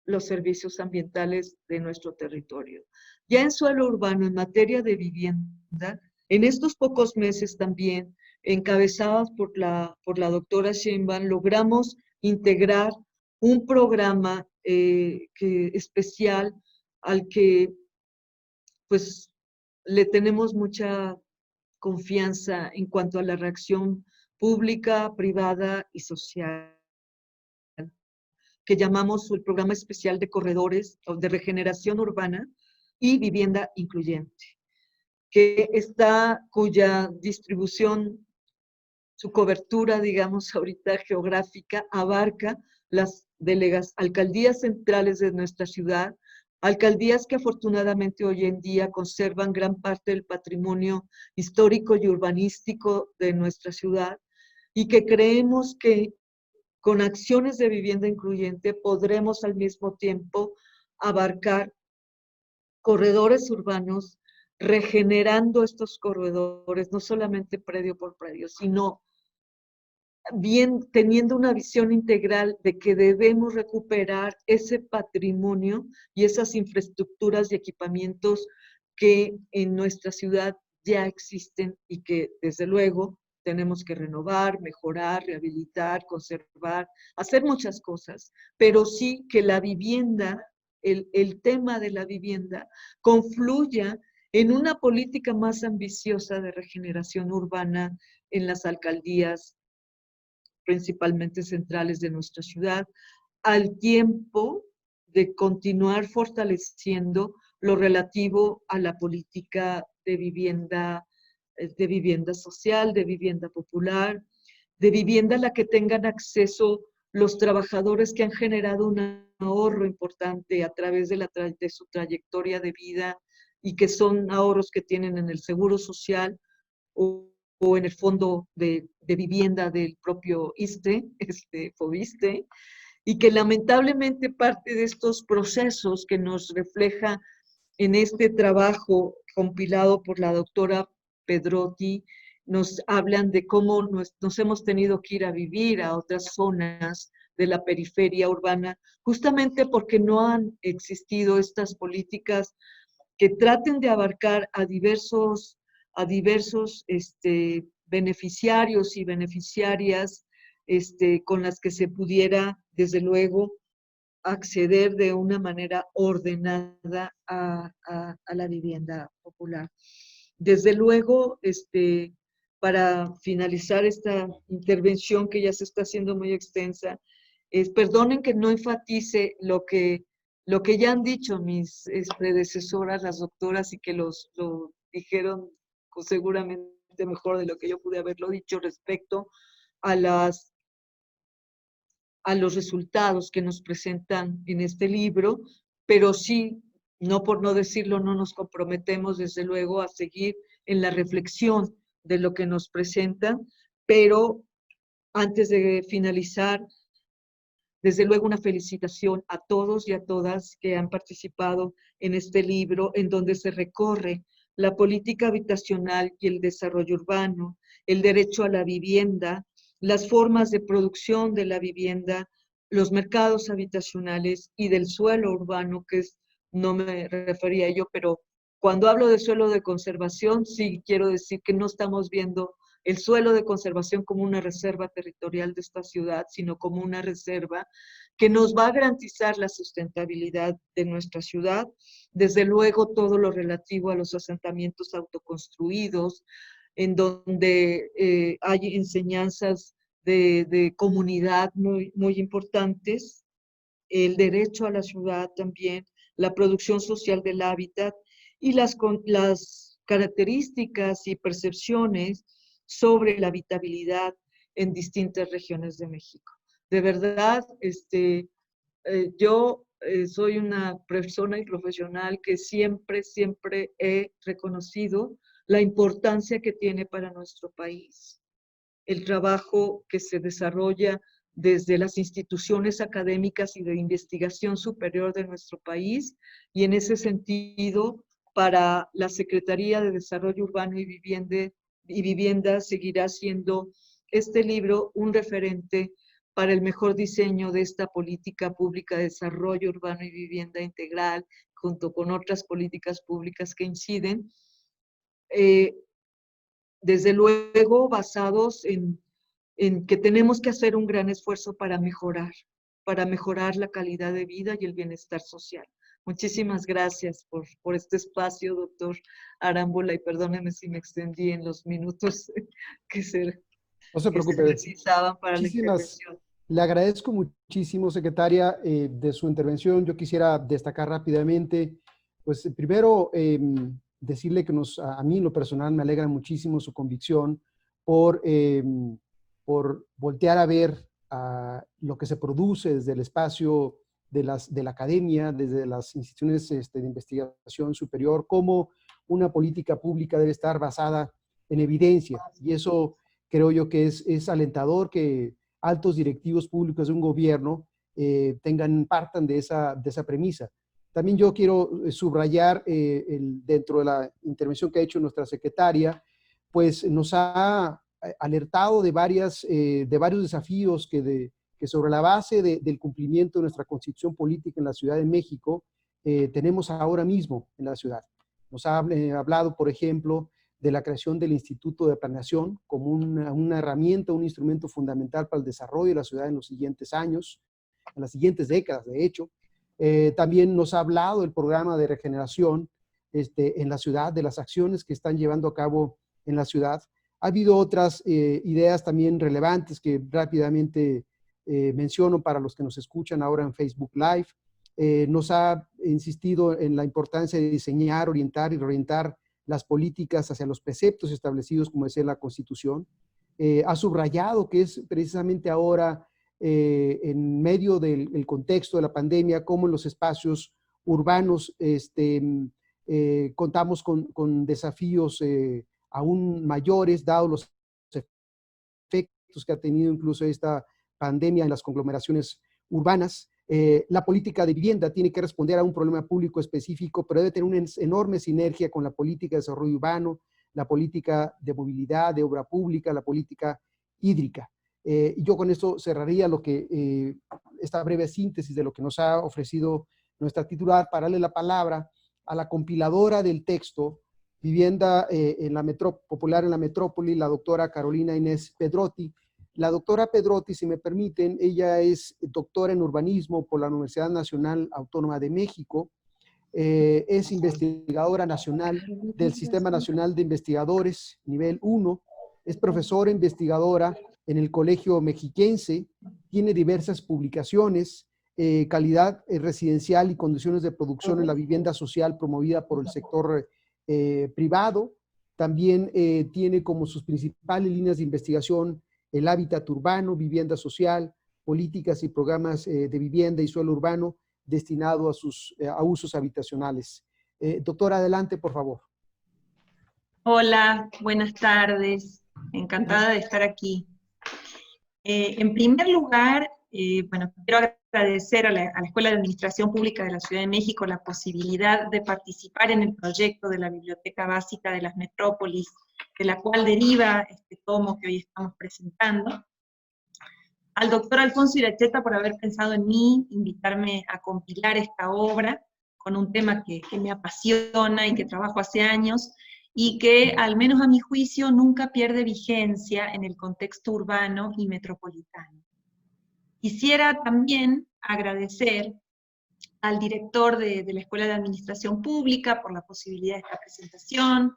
los servicios ambientales de nuestro territorio. Ya en suelo urbano, en materia de vivienda, en estos pocos meses también, encabezadas por la doctora Sheinbaum, logramos integrar un programa especial al que pues le tenemos mucha confianza en cuanto a la reacción pública, privada y social, que llamamos el Programa Especial de Corredores de Regeneración Urbana y Vivienda Incluyente, cuya distribución, su cobertura, digamos, ahorita geográfica, abarca las alcaldías centrales de nuestra ciudad, alcaldías que afortunadamente hoy en día conservan gran parte del patrimonio histórico y urbanístico de nuestra ciudad, y que creemos que con acciones de vivienda incluyente podremos al mismo tiempo abarcar corredores urbanos, regenerando estos corredores, no solamente predio por predio, sino bien teniendo una visión integral de que debemos recuperar ese patrimonio y esas infraestructuras y equipamientos que en nuestra ciudad ya existen y que desde luego tenemos que renovar, mejorar, rehabilitar, conservar, hacer muchas cosas, pero sí que la vivienda, el tema de la vivienda, confluya en una política más ambiciosa de regeneración urbana en las alcaldías, principalmente centrales de nuestra ciudad, al tiempo de continuar fortaleciendo lo relativo a la política de vivienda social, de vivienda popular, de vivienda a la que tengan acceso los trabajadores que han generado un ahorro importante a través de su trayectoria de vida y que son ahorros que tienen en el Seguro Social o en el fondo de vivienda del propio ISSSTE, FOBISSSTE, y que lamentablemente parte de estos procesos que nos refleja en este trabajo compilado por la doctora Pedrotti, nos hablan de cómo nos hemos tenido que ir a vivir a otras zonas de la periferia urbana, justamente porque no han existido estas políticas que traten de abarcar a diversos beneficiarios y beneficiarias con las que se pudiera, desde luego, acceder de una manera ordenada a la vivienda popular. Desde luego, para finalizar esta intervención que ya se está haciendo muy extensa, perdonen que no enfatice lo que ya han dicho mis predecesoras, las doctoras, y que lo dijeron seguramente mejor de lo que yo pude haberlo dicho respecto a los resultados que nos presentan en este libro, pero sí, no por no decirlo, no nos comprometemos desde luego a seguir en la reflexión de lo que nos presentan, pero antes de finalizar, desde luego una felicitación a todos y a todas que han participado en este libro, en donde se recorre la política habitacional y el desarrollo urbano, el derecho a la vivienda, las formas de producción de la vivienda, los mercados habitacionales y del suelo urbano, que no me refería yo, pero cuando hablo de suelo de conservación, sí quiero decir que no estamos viendo el suelo de conservación como una reserva territorial de esta ciudad, sino como una reserva que nos va a garantizar la sustentabilidad de nuestra ciudad. Desde luego, todo lo relativo a los asentamientos autoconstruidos, en donde hay enseñanzas de comunidad muy, muy importantes, el derecho a la ciudad también, la producción social del hábitat y las características y percepciones sobre la habitabilidad en distintas regiones de México. De verdad, yo soy una persona y profesional que siempre, siempre he reconocido la importancia que tiene para nuestro país el trabajo que se desarrolla desde las instituciones académicas y de investigación superior de nuestro país, y en ese sentido, para la Secretaría de Desarrollo Urbano y Vivienda seguirá siendo este libro un referente para el mejor diseño de esta política pública de desarrollo urbano y vivienda integral, junto con otras políticas públicas que inciden, desde luego basados en que tenemos que hacer un gran esfuerzo para mejorar la calidad de vida y el bienestar social. Muchísimas gracias por este espacio, doctor Arámbula, y perdóneme si me extendí en los minutos que se precisaban para la intervención. Le agradezco muchísimo, secretaria, de su intervención. Yo quisiera destacar rápidamente, pues primero decirle que a mí en lo personal me alegra muchísimo su convicción por voltear a ver lo que se produce desde el espacio de la academia, desde las instituciones de investigación superior, cómo una política pública debe estar basada en evidencia. Y eso creo yo que es alentador que altos directivos públicos de un gobierno partan de esa premisa. También yo quiero subrayar dentro de la intervención que ha hecho nuestra secretaria, pues nos ha alertado de varios desafíos que sobre la base del cumplimiento de nuestra constitución política en la Ciudad de México tenemos ahora mismo en la ciudad. Nos ha hablado, por ejemplo, de la creación del Instituto de Planeación como una herramienta, un instrumento fundamental para el desarrollo de la ciudad en los siguientes años, en las siguientes décadas, de hecho. También nos ha hablado del programa de regeneración en la ciudad, de las acciones que están llevando a cabo en la ciudad. Ha habido otras ideas también relevantes que rápidamente menciono para los que nos escuchan ahora en Facebook Live. Nos ha insistido en la importancia de diseñar, orientar y reorientar las políticas hacia los preceptos establecidos, como decía la Constitución. Ha subrayado que es precisamente ahora, en medio del contexto de la pandemia, cómo en los espacios urbanos contamos con desafíos aún mayores, dados los efectos que ha tenido incluso esta pandemia en las conglomeraciones urbanas. La política de vivienda tiene que responder a un problema público específico, pero debe tener una enorme sinergia con la política de desarrollo urbano, la política de movilidad, de obra pública, la política hídrica. Yo con esto cerraría esta breve síntesis de lo que nos ha ofrecido nuestra titular, para darle la palabra a la compiladora del texto Vivienda Popular en la Metrópoli, la doctora Carolina Inés Pedrotti. La doctora Pedrotti, si me permiten, ella es doctora en urbanismo por la Universidad Nacional Autónoma de México, es investigadora nacional del Sistema Nacional de Investigadores, nivel 1, es profesora investigadora en el Colegio Mexiquense, tiene diversas publicaciones, calidad residencial y condiciones de producción en la vivienda social promovida por el sector privado. También tiene como sus principales líneas de investigación el hábitat urbano, vivienda social, políticas y programas de vivienda y suelo urbano destinado a usos habitacionales. Doctora, adelante, por favor. Hola, buenas tardes. Encantada de estar aquí. En primer lugar, bueno, quiero agradecer a la Escuela de Administración Pública de la Ciudad de México la posibilidad de participar en el proyecto de la Biblioteca Básica de las Metrópolis, de la cual deriva este tomo que hoy estamos presentando. Al doctor Alfonso Iracheta por haber pensado en mí, invitarme a compilar esta obra con un tema que me apasiona y que trabajo hace años, y que, al menos a mi juicio, nunca pierde vigencia en el contexto urbano y metropolitano. Quisiera también agradecer al director de la Escuela de Administración Pública por la posibilidad de esta presentación,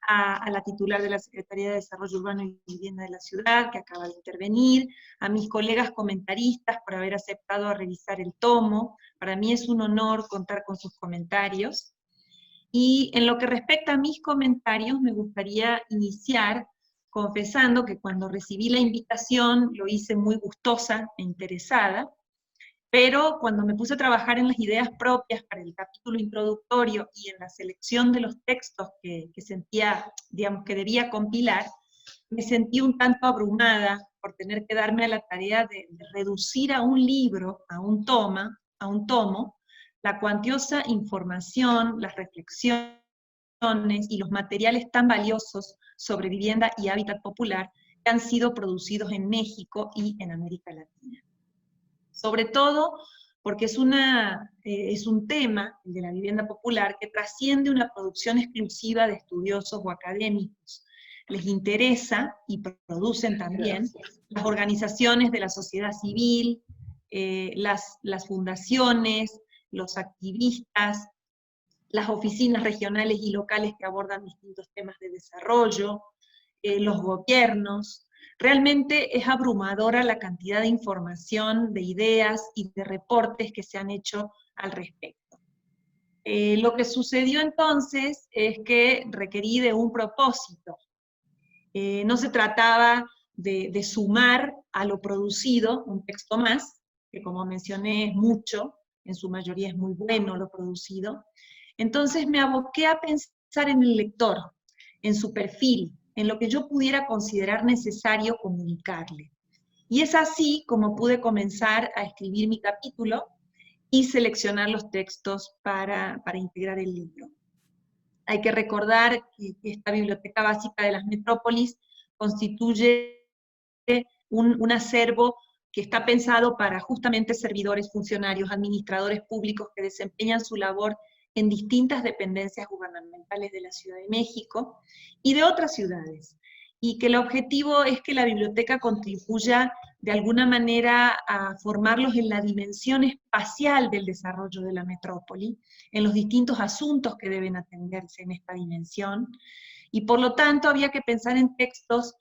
a la titular de la Secretaría de Desarrollo Urbano y Vivienda de la Ciudad, que acaba de intervenir, a mis colegas comentaristas por haber aceptado a revisar el tomo. Para mí es un honor contar con sus comentarios. Y en lo que respecta a mis comentarios, me gustaría iniciar confesando que cuando recibí la invitación lo hice muy gustosa e interesada, pero cuando me puse a trabajar en las ideas propias para el capítulo introductorio y en la selección de los textos que sentía, digamos, que debía compilar, me sentí un tanto abrumada por tener que darme a la tarea de reducir a un libro, a un tomo, la cuantiosa información, las reflexiones y los materiales tan valiosos sobre vivienda y hábitat popular que han sido producidos en México y en América Latina. Sobre todo porque es un tema, el de la vivienda popular, que trasciende una producción exclusiva de estudiosos o académicos. Les interesa, y producen también, las organizaciones de la sociedad civil, las fundaciones, los activistas, las oficinas regionales y locales que abordan distintos temas de desarrollo, los gobiernos. Realmente es abrumadora la cantidad de información, de ideas y de reportes que se han hecho al respecto. Lo que sucedió entonces es que requerí de un propósito. No se trataba de sumar a lo producido un texto más, que como mencioné es mucho, en su mayoría es muy bueno lo producido. Entonces me aboqué a pensar en el lector, en su perfil, en lo que yo pudiera considerar necesario comunicarle. Y es así como pude comenzar a escribir mi capítulo y seleccionar los textos para integrar el libro. Hay que recordar que esta Biblioteca Básica de las Metrópolis constituye un acervo que está pensado para justamente servidores, funcionarios, administradores públicos que desempeñan su labor en distintas dependencias gubernamentales de la Ciudad de México y de otras ciudades, y que el objetivo es que la biblioteca contribuya de alguna manera a formarlos en la dimensión espacial del desarrollo de la metrópoli, en los distintos asuntos que deben atenderse en esta dimensión, y por lo tanto había que pensar en textos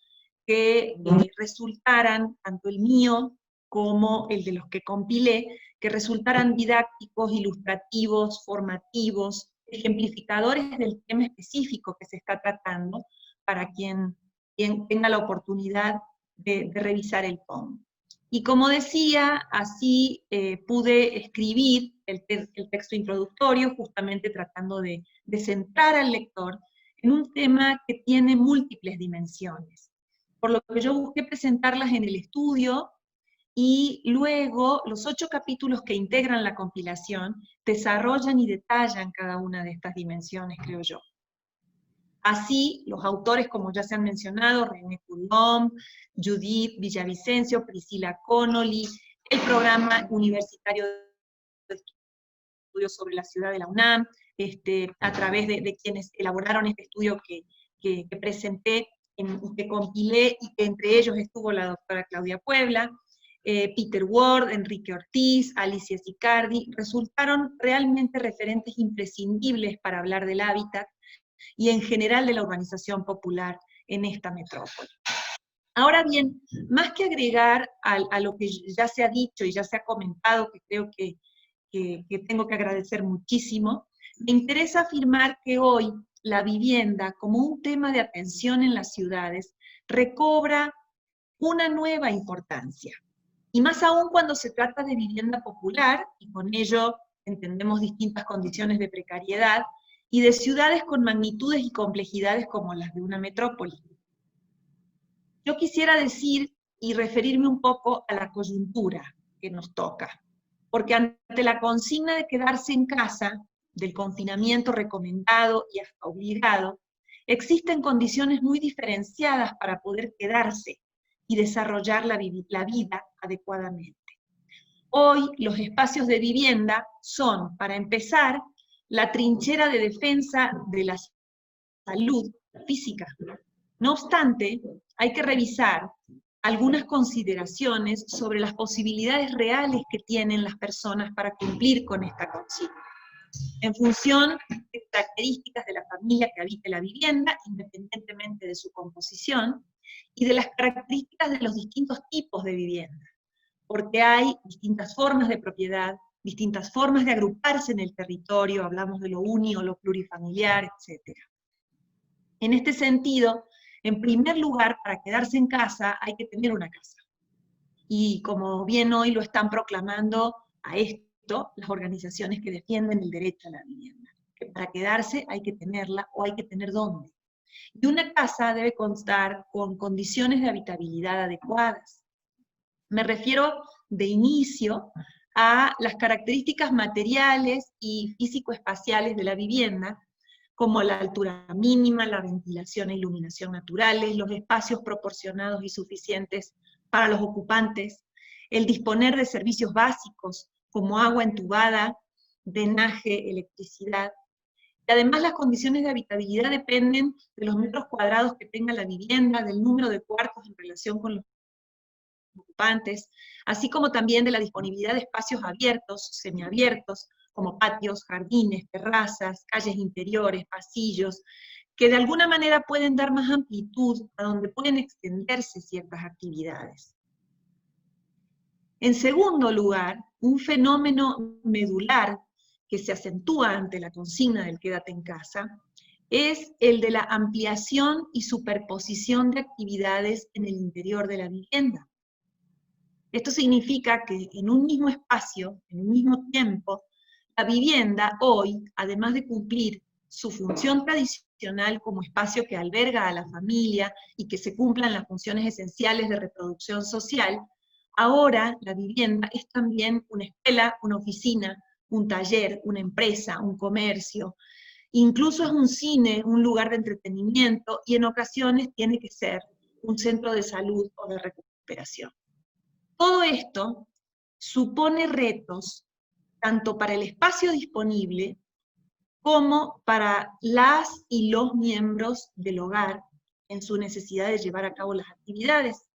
que resultaran, tanto el mío como el de los que compilé, que resultaran didácticos, ilustrativos, formativos, ejemplificadores del tema específico que se está tratando, para quien tenga la oportunidad de revisar el tomo. Y como decía, así pude escribir el texto introductorio, justamente tratando de centrar al lector en un tema que tiene múltiples dimensiones, por lo que yo busqué presentarlas en el estudio, y luego los 8 capítulos que integran la compilación desarrollan y detallan cada una de estas dimensiones, creo yo. Así, los autores, como ya se han mencionado, René Coulomb, Judith Villavicencio, Priscilla Connolly, el programa universitario de estudios sobre la ciudad de la UNAM, a través de quienes elaboraron este estudio que presenté, que compilé, y que entre ellos estuvo la doctora Claudia Puebla, Peter Ward, Enrique Ortiz, Alicia Sicardi, resultaron realmente referentes imprescindibles para hablar del hábitat, y en general de la urbanización popular en esta metrópoli. Ahora bien, más que agregar a lo que ya se ha dicho y ya se ha comentado, que creo que tengo que agradecer muchísimo, me interesa afirmar que hoy la vivienda como un tema de atención en las ciudades recobra una nueva importancia. Y más aún cuando se trata de vivienda popular, y con ello entendemos distintas condiciones de precariedad, y de ciudades con magnitudes y complejidades como las de una metrópoli. Yo quisiera decir y referirme un poco a la coyuntura que nos toca, porque ante la consigna de quedarse en casa, del confinamiento recomendado y hasta obligado, existen condiciones muy diferenciadas para poder quedarse y desarrollar la vida adecuadamente. Hoy los espacios de vivienda son, para empezar, la trinchera de defensa de la salud física. No obstante, hay que revisar algunas consideraciones sobre las posibilidades reales que tienen las personas para cumplir con esta consigna, en función de características de la familia que habita la vivienda, independientemente de su composición, y de las características de los distintos tipos de vivienda, porque hay distintas formas de propiedad, distintas formas de agruparse en el territorio, hablamos de lo uni o lo plurifamiliar, etc. En este sentido, en primer lugar, para quedarse en casa hay que tener una casa. Y como bien hoy lo están proclamando a esto las organizaciones que defienden el derecho a la vivienda, que para quedarse hay que tenerla o hay que tener dónde. Y una casa debe constar con condiciones de habitabilidad adecuadas. Me refiero de inicio a las características materiales y físico-espaciales de la vivienda, como la altura mínima, la ventilación e iluminación naturales, los espacios proporcionados y suficientes para los ocupantes, el disponer de servicios básicos como agua entubada, drenaje, electricidad. Y además las condiciones de habitabilidad dependen de los metros cuadrados que tenga la vivienda, del número de cuartos en relación con los ocupantes, así como también de la disponibilidad de espacios abiertos, semiabiertos, como patios, jardines, terrazas, calles interiores, pasillos, que de alguna manera pueden dar más amplitud, a donde pueden extenderse ciertas actividades. En segundo lugar, un fenómeno medular que se acentúa ante la consigna del quédate en casa, es el de la ampliación y superposición de actividades en el interior de la vivienda. Esto significa que en un mismo espacio, en un mismo tiempo, la vivienda hoy, además de cumplir su función tradicional como espacio que alberga a la familia y que se cumplan las funciones esenciales de reproducción social, ahora la vivienda es también una escuela, una oficina, un taller, una empresa, un comercio, incluso es un cine, un lugar de entretenimiento, y en ocasiones tiene que ser un centro de salud o de recuperación. Todo esto supone retos tanto para el espacio disponible como para las y los miembros del hogar en su necesidad de llevar a cabo las actividades.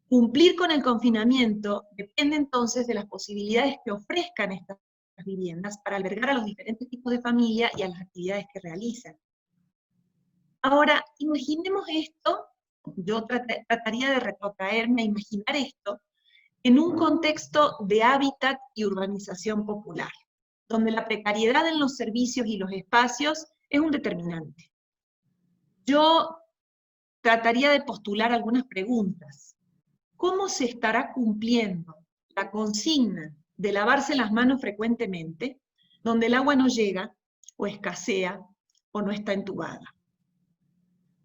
Cumplir con el confinamiento depende entonces de las posibilidades que ofrezcan estas viviendas para albergar a los diferentes tipos de familia y a las actividades que realizan. Ahora, imaginemos esto, yo trataría de retrotraerme a imaginar esto, en un contexto de hábitat y urbanización popular, donde la precariedad en los servicios y los espacios es un determinante. Yo trataría de postular algunas preguntas. ¿Cómo se estará cumpliendo la consigna de lavarse las manos frecuentemente, donde el agua no llega, o escasea, o no está entubada?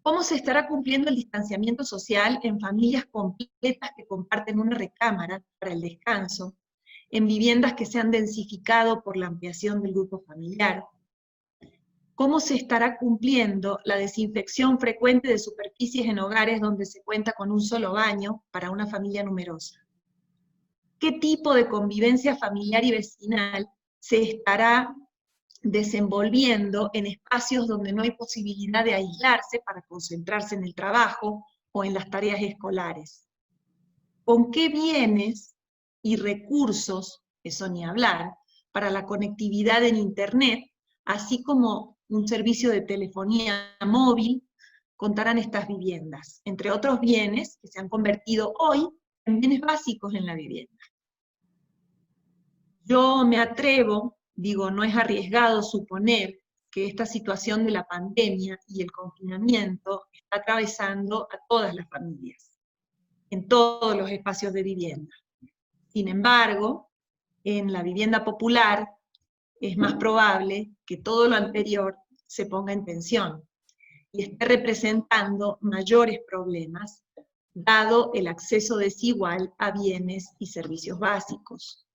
¿Cómo se estará cumpliendo el distanciamiento social en familias completas que comparten una recámara para el descanso, en viviendas que se han densificado por la ampliación del grupo familiar? ¿Cómo se estará cumpliendo la desinfección frecuente de superficies en hogares donde se cuenta con un solo baño para una familia numerosa? ¿Qué tipo de convivencia familiar y vecinal se estará desenvolviendo en espacios donde no hay posibilidad de aislarse para concentrarse en el trabajo o en las tareas escolares? ¿Con qué bienes y recursos, eso ni hablar, para la conectividad en Internet, así como un servicio de telefonía móvil, contarán estas viviendas? Entre otros bienes que se han convertido hoy en bienes básicos en la vivienda. Yo me atrevo, digo, no es arriesgado suponer que esta situación de la pandemia y el confinamiento está atravesando a todas las familias, en todos los espacios de vivienda. Sin embargo, en la vivienda popular es más probable que todo lo anterior se ponga en tensión y esté representando mayores problemas, dado el acceso desigual a bienes y servicios básicos,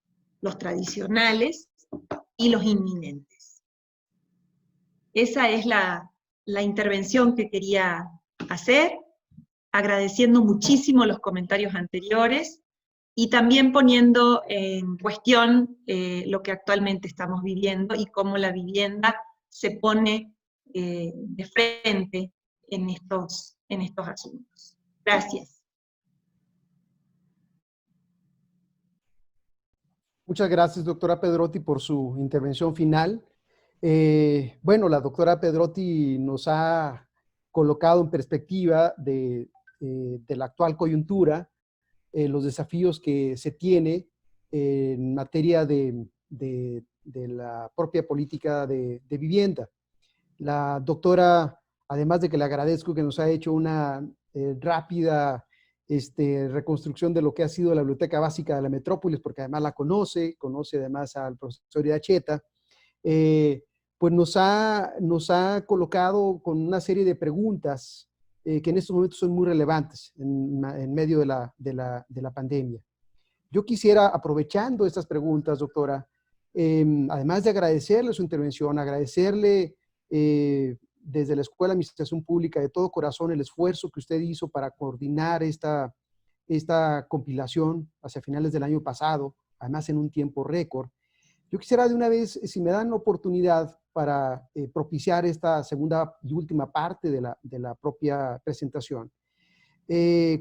los tradicionales y los inminentes. Esa es la intervención que quería hacer, agradeciendo muchísimo los comentarios anteriores y también poniendo en cuestión lo que actualmente estamos viviendo y cómo la vivienda se pone de frente en estos asuntos. Gracias. Muchas gracias, doctora Pedrotti, por su intervención final. Bueno, la doctora Pedrotti nos ha colocado en perspectiva de la actual coyuntura, los desafíos que se tiene en materia de la propia política de vivienda. La doctora, además de que le agradezco que nos ha hecho una rápida reconstrucción de lo que ha sido la Biblioteca Básica de la Metrópolis, porque además la conoce además al profesor Iracheta, pues nos ha colocado con una serie de preguntas que en estos momentos son muy relevantes en medio de la pandemia. Yo quisiera, aprovechando estas preguntas, doctora, además de agradecerle su intervención, agradecerle desde la Escuela de Administración Pública de todo corazón el esfuerzo que usted hizo para coordinar esta compilación hacia finales del año pasado, además en un tiempo récord. Yo quisiera de una vez, si me dan la oportunidad para propiciar esta segunda y última parte de la propia presentación,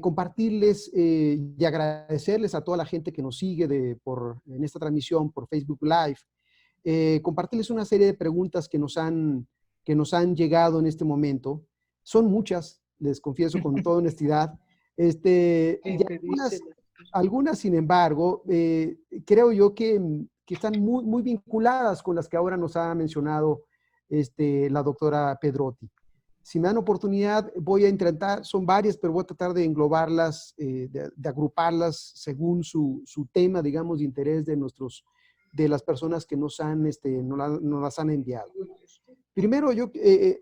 compartirles y agradecerles a toda la gente que nos sigue en esta transmisión por Facebook Live, compartirles una serie de preguntas que nos han llegado en este momento. Son muchas, les confieso con toda honestidad. Y algunas, sin embargo, creo yo que están muy, muy vinculadas con las que ahora nos ha mencionado la doctora Pedrotti. Si me dan oportunidad, voy a intentar, son varias, pero voy a tratar de englobarlas, de agruparlas según su tema, digamos, de interés de las personas que nos las han enviado. Primero,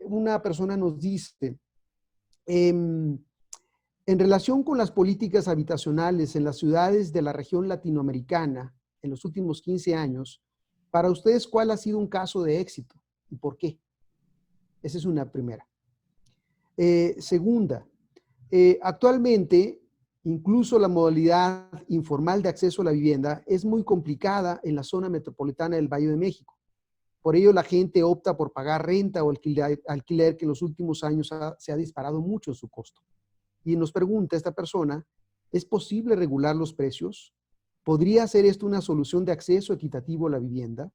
una persona nos dice, en relación con las políticas habitacionales en las ciudades de la región latinoamericana en los últimos 15 años, para ustedes, ¿cuál ha sido un caso de éxito y por qué? Esa es una primera. Segunda, actualmente, incluso la modalidad informal de acceso a la vivienda es muy complicada en la zona metropolitana del Valle de México. Por ello, la gente opta por pagar renta o alquiler que en los últimos años se ha disparado mucho su costo. Y nos pregunta esta persona, ¿es posible regular los precios? ¿Podría ser esto una solución de acceso equitativo a la vivienda?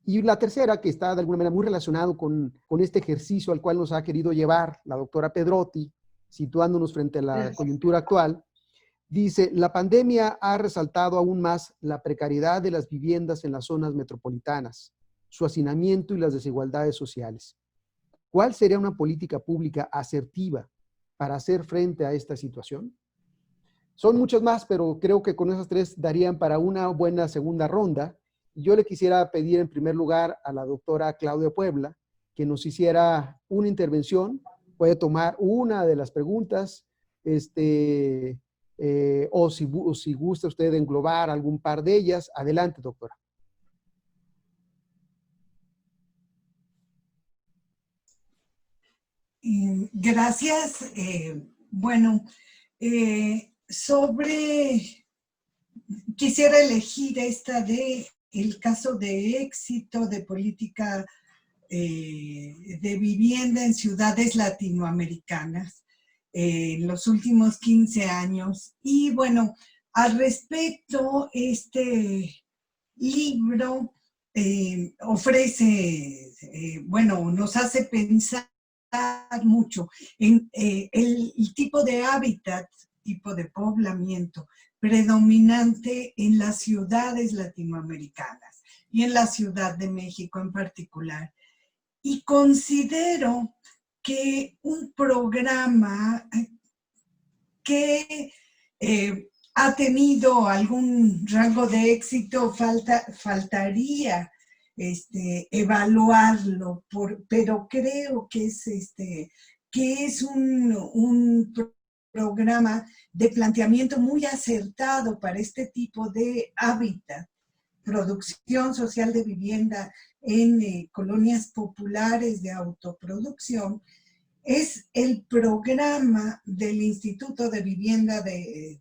Y la tercera, que está de alguna manera muy relacionado con este ejercicio al cual nos ha querido llevar la doctora Pedrotti, situándonos frente a la coyuntura actual, dice, la pandemia ha resaltado aún más la precariedad de las viviendas en las zonas metropolitanas, su hacinamiento y las desigualdades sociales. ¿Cuál sería una política pública asertiva para hacer frente a esta situación? Son muchas más, pero creo que con esas tres darían para una buena segunda ronda. Yo le quisiera pedir en primer lugar a la doctora Claudia Puebla que nos hiciera una intervención. Puede tomar una de las preguntas, o si gusta usted englobar algún par de ellas. Adelante, doctora. Gracias. Bueno, quisiera elegir esta de el caso de éxito de política de vivienda en ciudades latinoamericanas en los últimos 15 años. Y bueno, al respecto, este libro nos hace pensar mucho en el tipo de hábitat, tipo de poblamiento predominante en las ciudades latinoamericanas y en la Ciudad de México en particular. Y considero que un programa que ha tenido algún rango de éxito faltaría evaluarlo, pero creo que es un programa de planteamiento muy acertado para este tipo de hábitat, producción social de vivienda en colonias populares de autoproducción. Es el programa del Instituto de Vivienda de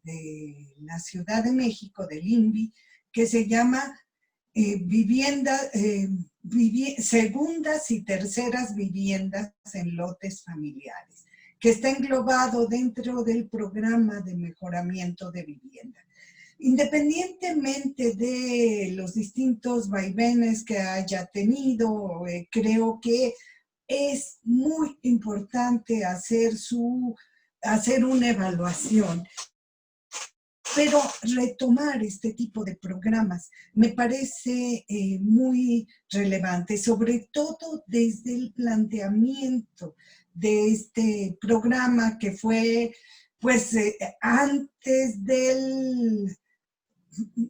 la Ciudad de México, del INVI, que se llama segundas y terceras viviendas en lotes familiares, que está englobado dentro del programa de mejoramiento de vivienda. Independientemente de los distintos vaivenes que haya tenido, creo que es muy importante hacer una evaluación. Pero retomar este tipo de programas me parece muy relevante, sobre todo desde el planteamiento de este programa que fue, pues, antes del...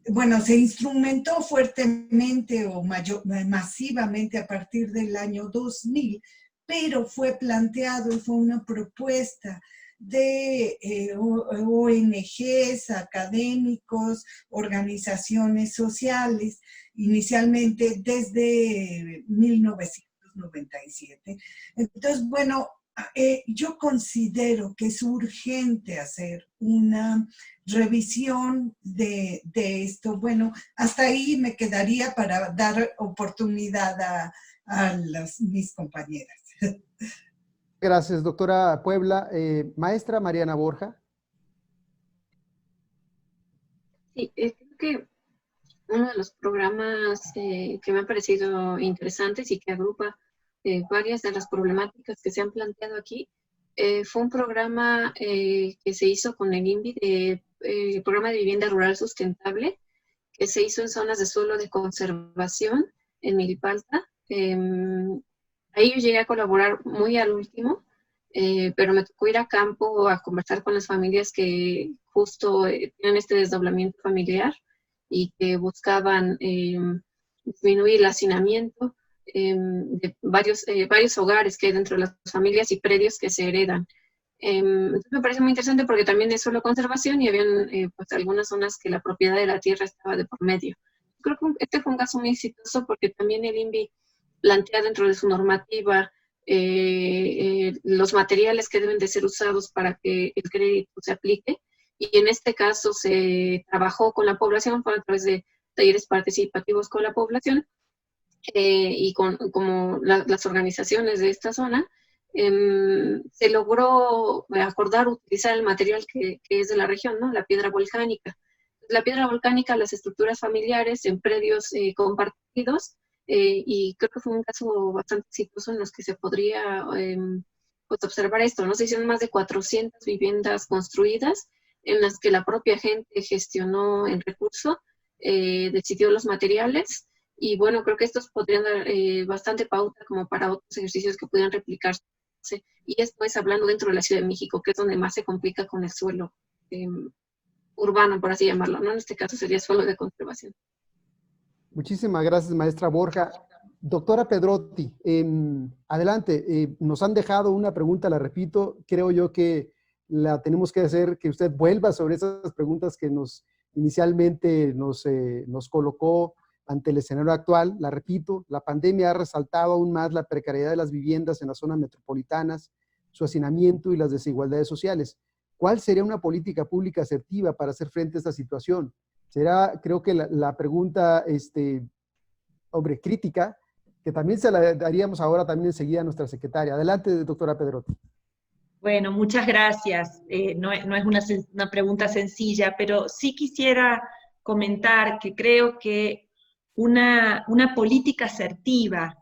Bueno, se instrumentó fuertemente o masivamente a partir del año 2000, pero fue planteado y fue una propuesta de ONGs, académicos, organizaciones sociales, inicialmente desde 1997. Entonces, bueno, yo considero que es urgente hacer una revisión de esto. Bueno, hasta ahí me quedaría para dar oportunidad a mis compañeras. Gracias, doctora Puebla. Maestra Mariana Borja. Sí, creo que uno de los programas que me han parecido interesantes y que agrupa varias de las problemáticas que se han planteado aquí fue un programa que se hizo con el INVI, el programa de vivienda rural sustentable, que se hizo en zonas de suelo de conservación en Milpalta. Ahí yo llegué a colaborar muy al último, pero me tocó ir a campo a conversar con las familias que justo tienen este desdoblamiento familiar y que buscaban disminuir el hacinamiento de varios hogares que hay dentro de las familias y predios que se heredan. Entonces me parece muy interesante porque también es solo conservación y habían pues algunas zonas que la propiedad de la tierra estaba de por medio. Creo que este fue un caso muy exitoso porque también el INVI plantea dentro de su normativa los materiales que deben de ser usados para que el crédito se aplique, y en este caso se trabajó con la población, fue a través de talleres participativos con la población y como las organizaciones de esta zona, se logró acordar utilizar el material que es de la región, ¿no? La piedra volcánica. La piedra volcánica, las estructuras familiares en predios compartidos, y creo que fue un caso bastante exitoso en los que se podría pues observar esto, ¿no? Se hicieron más de 400 viviendas construidas en las que la propia gente gestionó el recurso, decidió los materiales, y bueno, creo que estos podrían dar bastante pauta como para otros ejercicios que pudieran replicarse. Y esto es hablando dentro de la Ciudad de México, que es donde más se complica con el suelo urbano, por así llamarlo, ¿no? En este caso sería suelo de conservación. Muchísimas gracias, maestra Borja. Doctora Pedrotti, adelante, nos han dejado una pregunta, la repito, creo yo que la tenemos que hacer, que usted vuelva sobre esas preguntas que inicialmente nos colocó ante el escenario actual. La repito, la pandemia ha resaltado aún más la precariedad de las viviendas en las zonas metropolitanas, su hacinamiento y las desigualdades sociales. ¿Cuál sería una política pública asertiva para hacer frente a esta situación? Será, creo que la pregunta, crítica, que también se la daríamos ahora también enseguida a nuestra secretaria. Adelante, doctora Pedrotti. Bueno, muchas gracias. No es una pregunta sencilla, pero sí quisiera comentar que creo que una política asertiva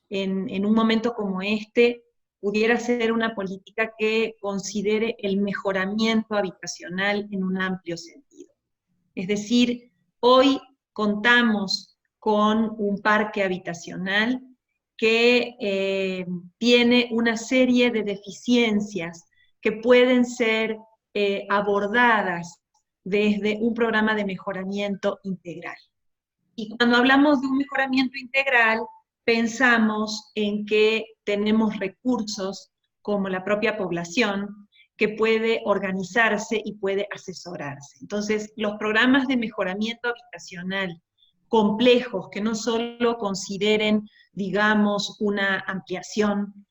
en un momento como este pudiera ser una política que considere el mejoramiento habitacional en un amplio sentido. Es decir, hoy contamos con un parque habitacional que tiene una serie de deficiencias que pueden ser abordadas desde un programa de mejoramiento integral. Y cuando hablamos de un mejoramiento integral, pensamos en que tenemos recursos como la propia población que puede organizarse y puede asesorarse. Entonces, los programas de mejoramiento habitacional complejos, que no solo consideren, digamos, una ampliación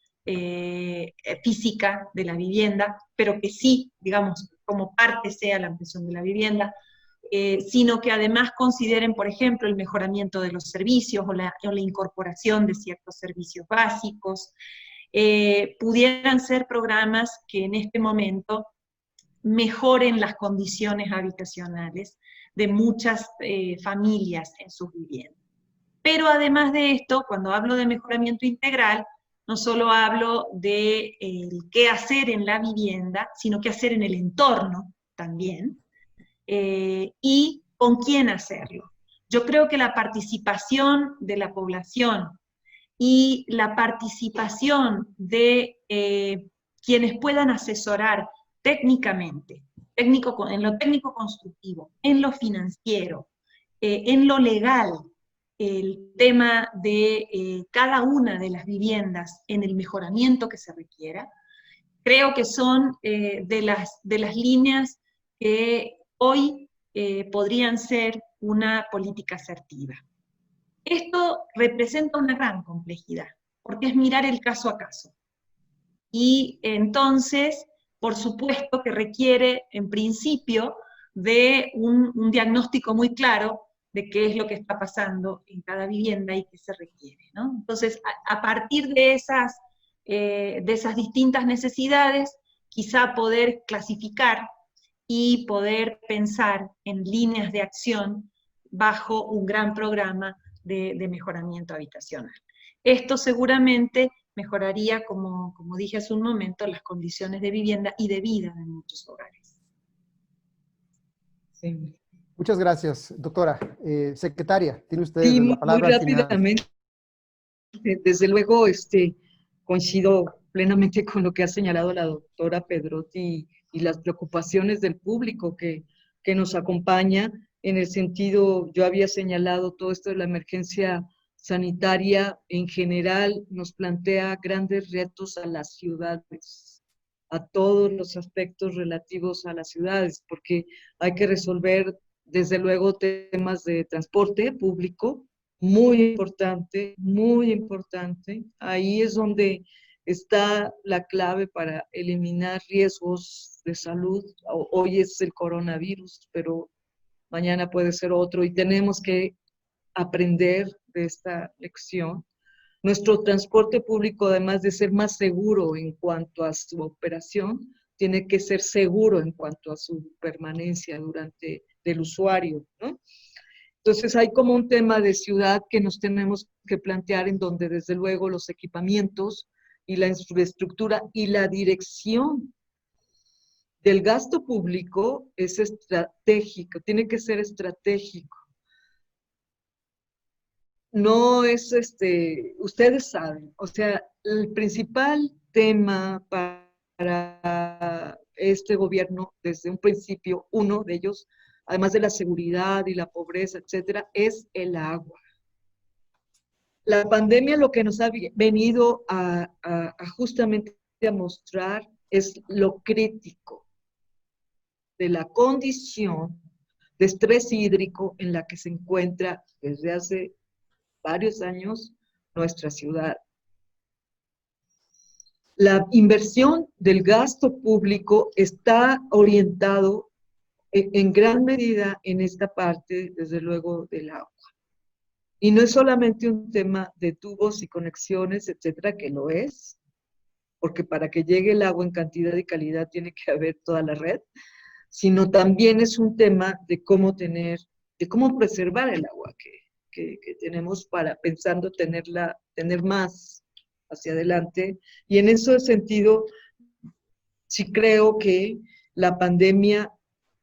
física de la vivienda, pero que sí, digamos, como parte sea la ampliación de la vivienda, sino que además consideren, por ejemplo, el mejoramiento de los servicios o la incorporación de ciertos servicios básicos, pudieran ser programas que en este momento mejoren las condiciones habitacionales de muchas familias en sus viviendas. Pero además de esto, cuando hablo de mejoramiento integral, no solo hablo de qué hacer en la vivienda, sino qué hacer en el entorno también, y con quién hacerlo. Yo creo que la participación de la población y la participación de quienes puedan asesorar técnicamente, en lo técnico constructivo, en lo financiero, en lo legal, el tema de cada una de las viviendas en el mejoramiento que se requiera, creo que son de las líneas que hoy podrían ser una política asertiva. Esto representa una gran complejidad, porque es mirar el caso a caso. Y entonces, por supuesto que requiere, en principio, de un diagnóstico muy claro de qué es lo que está pasando en cada vivienda y qué se requiere, ¿no? Entonces, a partir de esas distintas necesidades, quizá poder clasificar y poder pensar en líneas de acción bajo un gran programa de mejoramiento habitacional. Esto seguramente mejoraría, como dije hace un momento, las condiciones de vivienda y de vida de muchos hogares. Sí. Muchas gracias, doctora. Secretaria, tiene usted Sí, la palabra muy al final. rápidamente. Desde luego, coincido plenamente con lo que ha señalado la doctora Pedrotti y las preocupaciones del público que nos acompaña. En el sentido, yo había señalado todo esto de la emergencia sanitaria en general nos plantea grandes retos a las ciudades, a todos los aspectos relativos a las ciudades, porque hay que resolver desde luego temas de transporte público, muy importante, muy importante. Ahí es donde está la clave para eliminar riesgos de salud. Hoy es el coronavirus, pero mañana puede ser otro y tenemos que aprender de esta lección. Nuestro transporte público, además de ser más seguro en cuanto a su operación, tiene que ser seguro en cuanto a su permanencia durante del usuario, ¿no? Entonces hay como un tema de ciudad que nos tenemos que plantear en donde desde luego los equipamientos y la infraestructura y la dirección del gasto público es estratégico, tiene que ser estratégico. No es ustedes saben, o sea, el principal tema para este gobierno, desde un principio, uno de ellos, además de la seguridad y la pobreza, etcétera, es el agua. La pandemia lo que nos ha venido a justamente a mostrar es lo crítico de la condición de estrés hídrico en la que se encuentra desde hace varios años nuestra ciudad. La inversión del gasto público está orientado en gran medida en esta parte, desde luego, del agua. Y no es solamente un tema de tubos y conexiones, etcétera, que lo es, porque para que llegue el agua en cantidad y calidad tiene que haber toda la red, sino también es un tema de cómo preservar el agua que tenemos para pensando tener más hacia adelante. Y en ese sentido, sí creo que la pandemia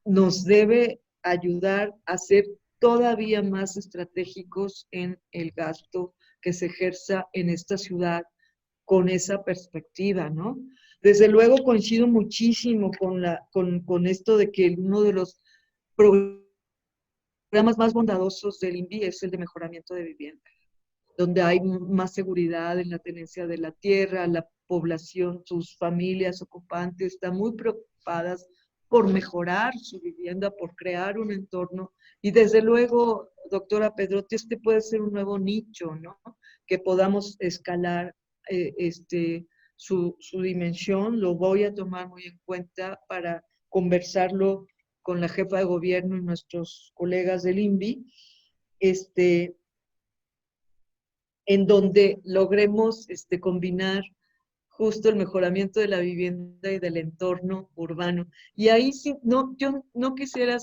nos debe ayudar a ser todavía más estratégicos en el gasto que se ejerza en esta ciudad con esa perspectiva, ¿no? Desde luego coincido muchísimo con esto de que uno de los programas más bondadosos del INVI es el de mejoramiento de vivienda, donde hay más seguridad en la tenencia de la tierra, la población, sus familias ocupantes están muy preocupadas por mejorar su vivienda, por crear un entorno. Y desde luego, doctora Pedrotti, este puede ser un nuevo nicho, ¿no? Que podamos escalar su dimensión. Lo voy a tomar muy en cuenta para conversarlo con la jefa de gobierno y nuestros colegas del INVI, en donde logremos combinar justo el mejoramiento de la vivienda y del entorno urbano. Y ahí sí, no, yo no quisiera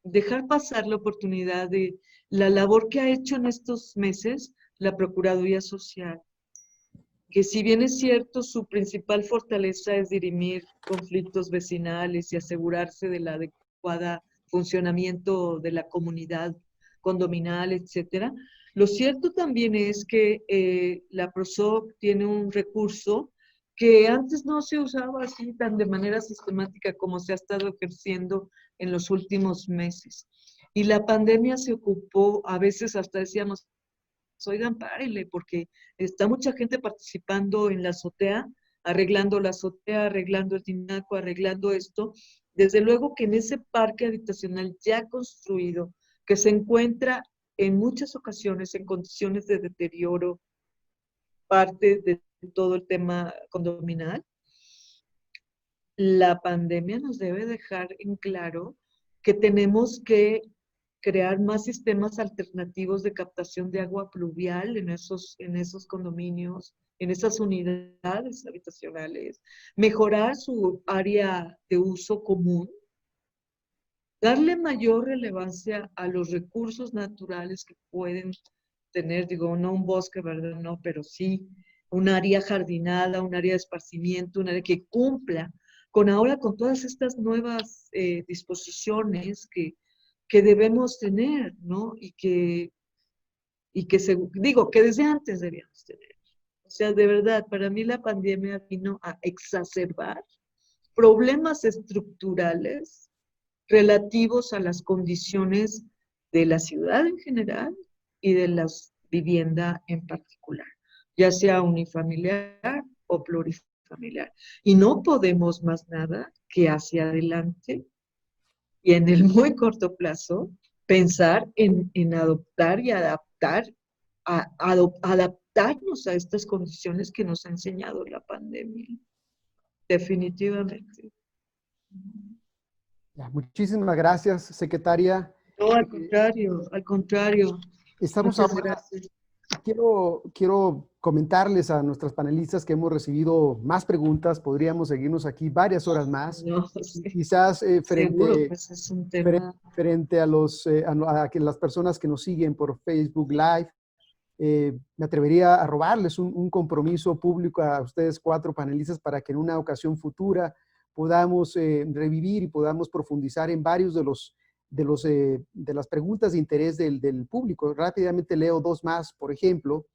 dejar pasar la oportunidad de la labor que ha hecho en estos meses la Procuraduría Social, que si bien es cierto, su principal fortaleza es dirimir conflictos vecinales y asegurarse del adecuado funcionamiento de la comunidad condominal, etcétera. Lo cierto también es que la PROSOC tiene un recurso que antes no se usaba así tan de manera sistemática como se ha estado ejerciendo en los últimos meses. Y la pandemia se ocupó, a veces hasta decíamos, oigan, párenle, porque está mucha gente participando en la azotea, arreglando la azotea, arreglando el tinaco, arreglando esto. Desde luego que en ese parque habitacional ya construido, que se encuentra en muchas ocasiones en condiciones de deterioro, parte de todo el tema condominal, la pandemia nos debe dejar en claro que tenemos que crear más sistemas alternativos de captación de agua pluvial en esos condominios, en esas unidades habitacionales, mejorar su área de uso común, darle mayor relevancia a los recursos naturales que pueden tener, digo, no un bosque, ¿verdad? No, pero sí un área jardinada, un área de esparcimiento, un área que cumpla con todas estas nuevas disposiciones que debemos tener, ¿no? Que desde antes debíamos tener. O sea, de verdad, para mí la pandemia vino a exacerbar problemas estructurales relativos a las condiciones de la ciudad en general y de la vivienda en particular, ya sea unifamiliar o plurifamiliar. Y no podemos más nada que hacia adelante y en el muy corto plazo pensar en adoptar y adaptarnos a estas condiciones que nos ha enseñado la pandemia. Definitivamente. Ya, muchísimas gracias, secretaria. No, al contrario, al contrario. Estamos Muchas ahora, gracias. quiero comentarles a nuestras panelistas que hemos recibido más preguntas. Podríamos seguirnos aquí varias horas más. No, sí, Quizás seguro, pues es un tema. frente a las personas que nos siguen por Facebook Live, me atrevería a robarles un compromiso público a ustedes 4 panelistas para que en una ocasión futura podamos revivir y podamos profundizar en varios de las preguntas de interés del público. Rápidamente leo 2 más. Por ejemplo,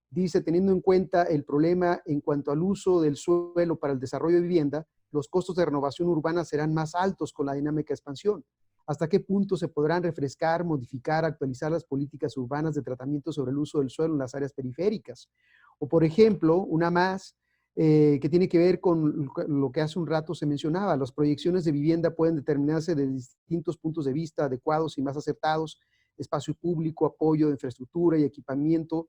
dice, teniendo en cuenta el problema en cuanto al uso del suelo para el desarrollo de vivienda, los costos de renovación urbana serán más altos con la dinámica de expansión. hasta qué punto se podrán refrescar, modificar, actualizar las políticas urbanas de tratamiento sobre el uso del suelo en las áreas periféricas. O, por ejemplo, una más que tiene que ver con lo que hace un rato se mencionaba, las proyecciones de vivienda pueden determinarse de distintos puntos de vista adecuados y más acertados, espacio público, apoyo de infraestructura y equipamiento,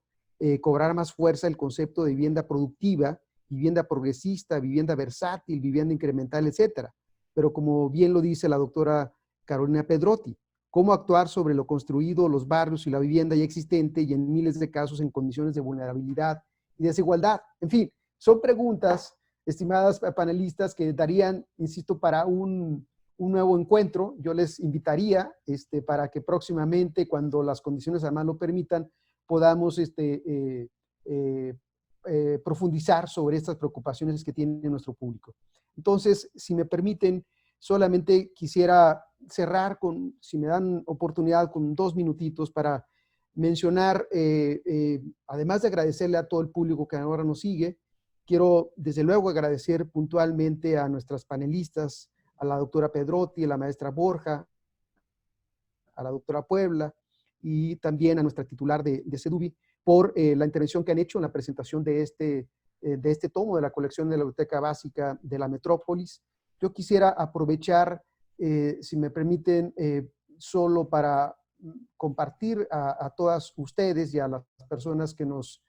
cobrar más fuerza el concepto de vivienda productiva, vivienda progresista, vivienda versátil, vivienda incremental, etcétera. Pero como bien lo dice la doctora Carolina Pedrotti, cómo actuar sobre lo construido, los barrios y la vivienda ya existente y en miles de casos en condiciones de vulnerabilidad y desigualdad. En fin, son preguntas, estimadas panelistas, que darían, insisto, para un nuevo encuentro. Yo les invitaría para que próximamente, cuando las condiciones además lo permitan, podamos profundizar sobre estas preocupaciones que tiene nuestro público. Entonces, si me permiten, solamente quisiera cerrar con, si me dan oportunidad, con 2 minutitos para mencionar, además de agradecerle a todo el público que ahora nos sigue, quiero desde luego agradecer puntualmente a nuestras panelistas, a la doctora Pedrotti, a la maestra Borja, a la doctora Puebla y también a nuestra titular de CEDUBI por la intervención que han hecho en la presentación de este tomo de la colección de la Biblioteca Básica de la Metrópolis. Yo quisiera aprovechar, si me permiten, solo para compartir a todas ustedes y a las personas que nos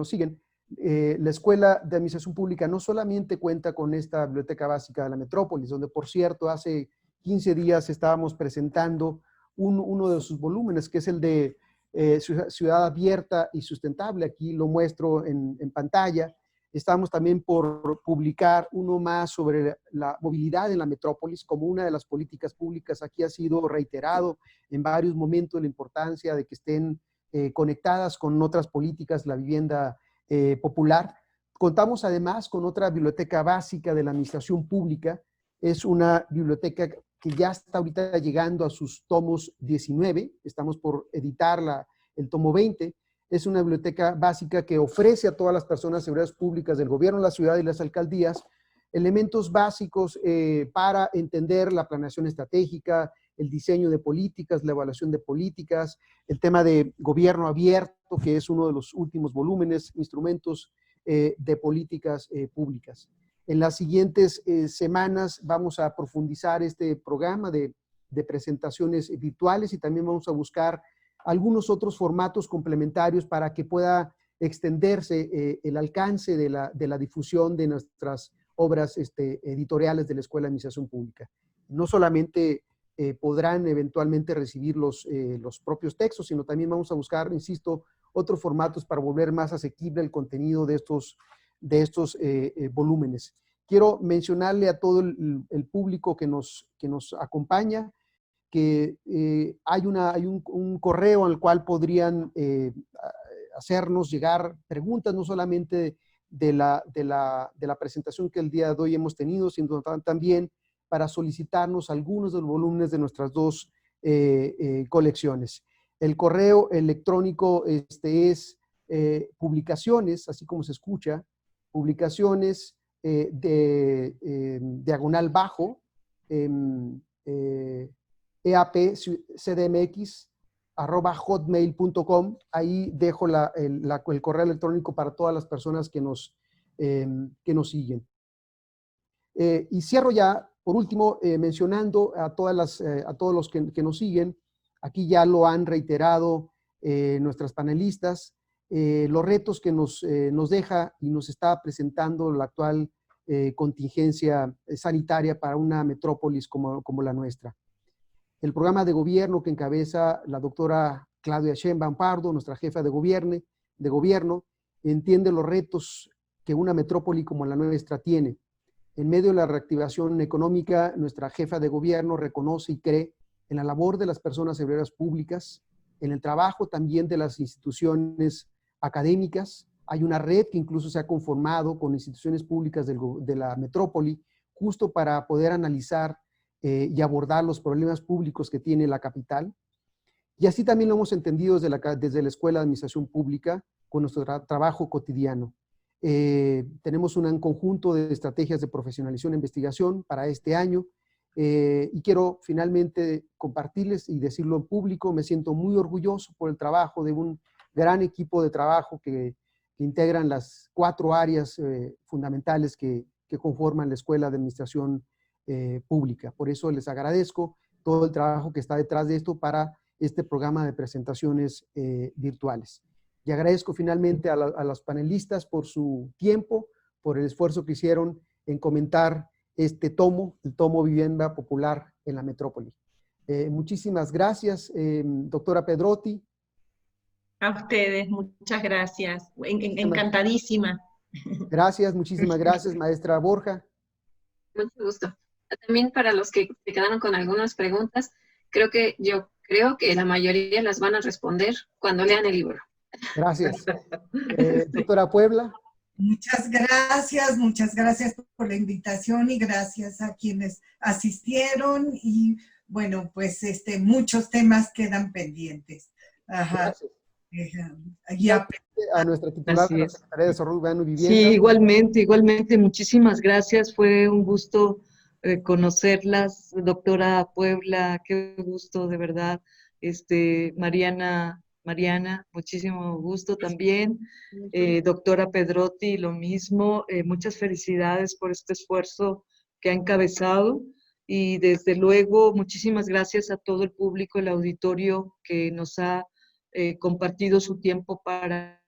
siguen. La Escuela de Administración Pública no solamente cuenta con esta Biblioteca Básica de la Metrópolis, donde, por cierto, hace 15 días estábamos presentando uno de sus volúmenes, que es el de Ciudad Abierta y Sustentable. Aquí lo muestro en pantalla. Estamos también por publicar uno más sobre la movilidad en la metrópolis como una de las políticas públicas. Aquí ha sido reiterado en varios momentos la importancia de que estén conectadas con otras políticas, la vivienda popular. Contamos además con otra biblioteca básica de la administración pública. Es una biblioteca que ya está ahorita llegando a sus tomos 19. Estamos por editar el tomo 20. Es una biblioteca básica que ofrece a todas las personas, seguridades públicas del gobierno de la ciudad y las alcaldías, elementos básicos para entender la planeación estratégica, el diseño de políticas, la evaluación de políticas, el tema de gobierno abierto, que es uno de los últimos volúmenes, instrumentos de políticas públicas. En las siguientes semanas vamos a profundizar este programa de presentaciones virtuales y también vamos a buscar algunos otros formatos complementarios para que pueda extenderse el alcance de la difusión de nuestras obras editoriales de la Escuela de Administración Pública. No solamente podrán eventualmente recibir los propios textos, sino también vamos a buscar, insisto, otros formatos para volver más asequible el contenido de estos volúmenes. Quiero mencionarle a todo el público que nos acompaña que hay un correo al cual podrían hacernos llegar preguntas, no solamente de la presentación que el día de hoy hemos tenido, sino también para solicitarnos algunos de los volúmenes de nuestras 2 colecciones. El correo electrónico es publicaciones, así como se escucha, publicaciones diagonal bajo, eapcdmx@hotmail.com. Ahí dejo el correo electrónico para todas las personas que nos siguen. Y cierro ya, por último, mencionando a todos los que nos siguen. Aquí ya lo han reiterado nuestras panelistas, los retos que nos deja y nos está presentando la actual contingencia sanitaria para una metrópolis como la nuestra. El programa de gobierno que encabeza la doctora Claudia Sheinbaum Pardo, nuestra jefa de gobierno, entiende los retos que una metrópoli como la nuestra tiene. En medio de la reactivación económica, nuestra jefa de gobierno reconoce y cree en la labor de las personas servidoras públicas, en el trabajo también de las instituciones académicas. Hay una red que incluso se ha conformado con instituciones públicas de la metrópoli, justo para poder analizar y abordar los problemas públicos que tiene la capital. Y así también lo hemos entendido desde la Escuela de Administración Pública con nuestro trabajo cotidiano. Tenemos un conjunto de estrategias de profesionalización e investigación para este año Y quiero finalmente compartirles y decirlo en público, me siento muy orgulloso por el trabajo de un gran equipo de trabajo que integran las 4 áreas fundamentales que conforman la Escuela de Administración Pública. Por eso les agradezco todo el trabajo que está detrás de esto para este programa de presentaciones virtuales. Y agradezco finalmente a los panelistas por su tiempo, por el esfuerzo que hicieron en comentar este tomo, el tomo Vivienda Popular en la Metrópoli. Muchísimas gracias, doctora Pedrotti. A ustedes, muchas gracias. Encantadísima. Gracias, muchísimas gracias, maestra Borja. Mucho gusto. También para los que se quedaron con algunas preguntas, yo creo que la mayoría las van a responder cuando lean el libro. Gracias. Doctora Puebla. Muchas gracias por la invitación y gracias a quienes asistieron y bueno, pues muchos temas quedan pendientes. Ajá. Y a nuestra titular de la Secretaría de Desarrollo Urbano y Vivienda. Sí, igualmente, muchísimas gracias, fue un gusto conocerlas, doctora Puebla, qué gusto, de verdad, Mariana, muchísimo gusto también, doctora Pedrotti, lo mismo, muchas felicidades por este esfuerzo que ha encabezado y desde luego muchísimas gracias a todo el público, el auditorio que nos ha compartido su tiempo para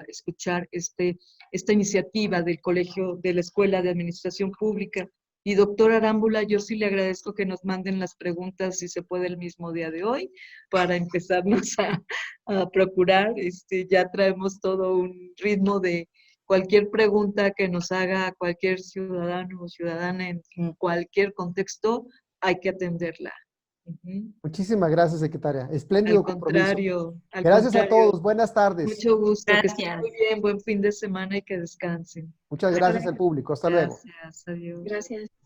escuchar esta iniciativa del Colegio de la Escuela de Administración Pública. Y doctor Arámbula, yo sí le agradezco que nos manden las preguntas, si se puede, el mismo día de hoy, para empezarnos a procurar. Ya traemos todo un ritmo de cualquier pregunta que nos haga cualquier ciudadano o ciudadana en cualquier contexto, hay que atenderla. Muchísimas gracias, secretaria. Espléndido compromiso. Gracias a todos. Buenas tardes. Mucho gusto. Gracias. Que estén muy bien. Buen fin de semana y que descansen. Muchas gracias al público. Hasta luego. Gracias. Adiós. Gracias.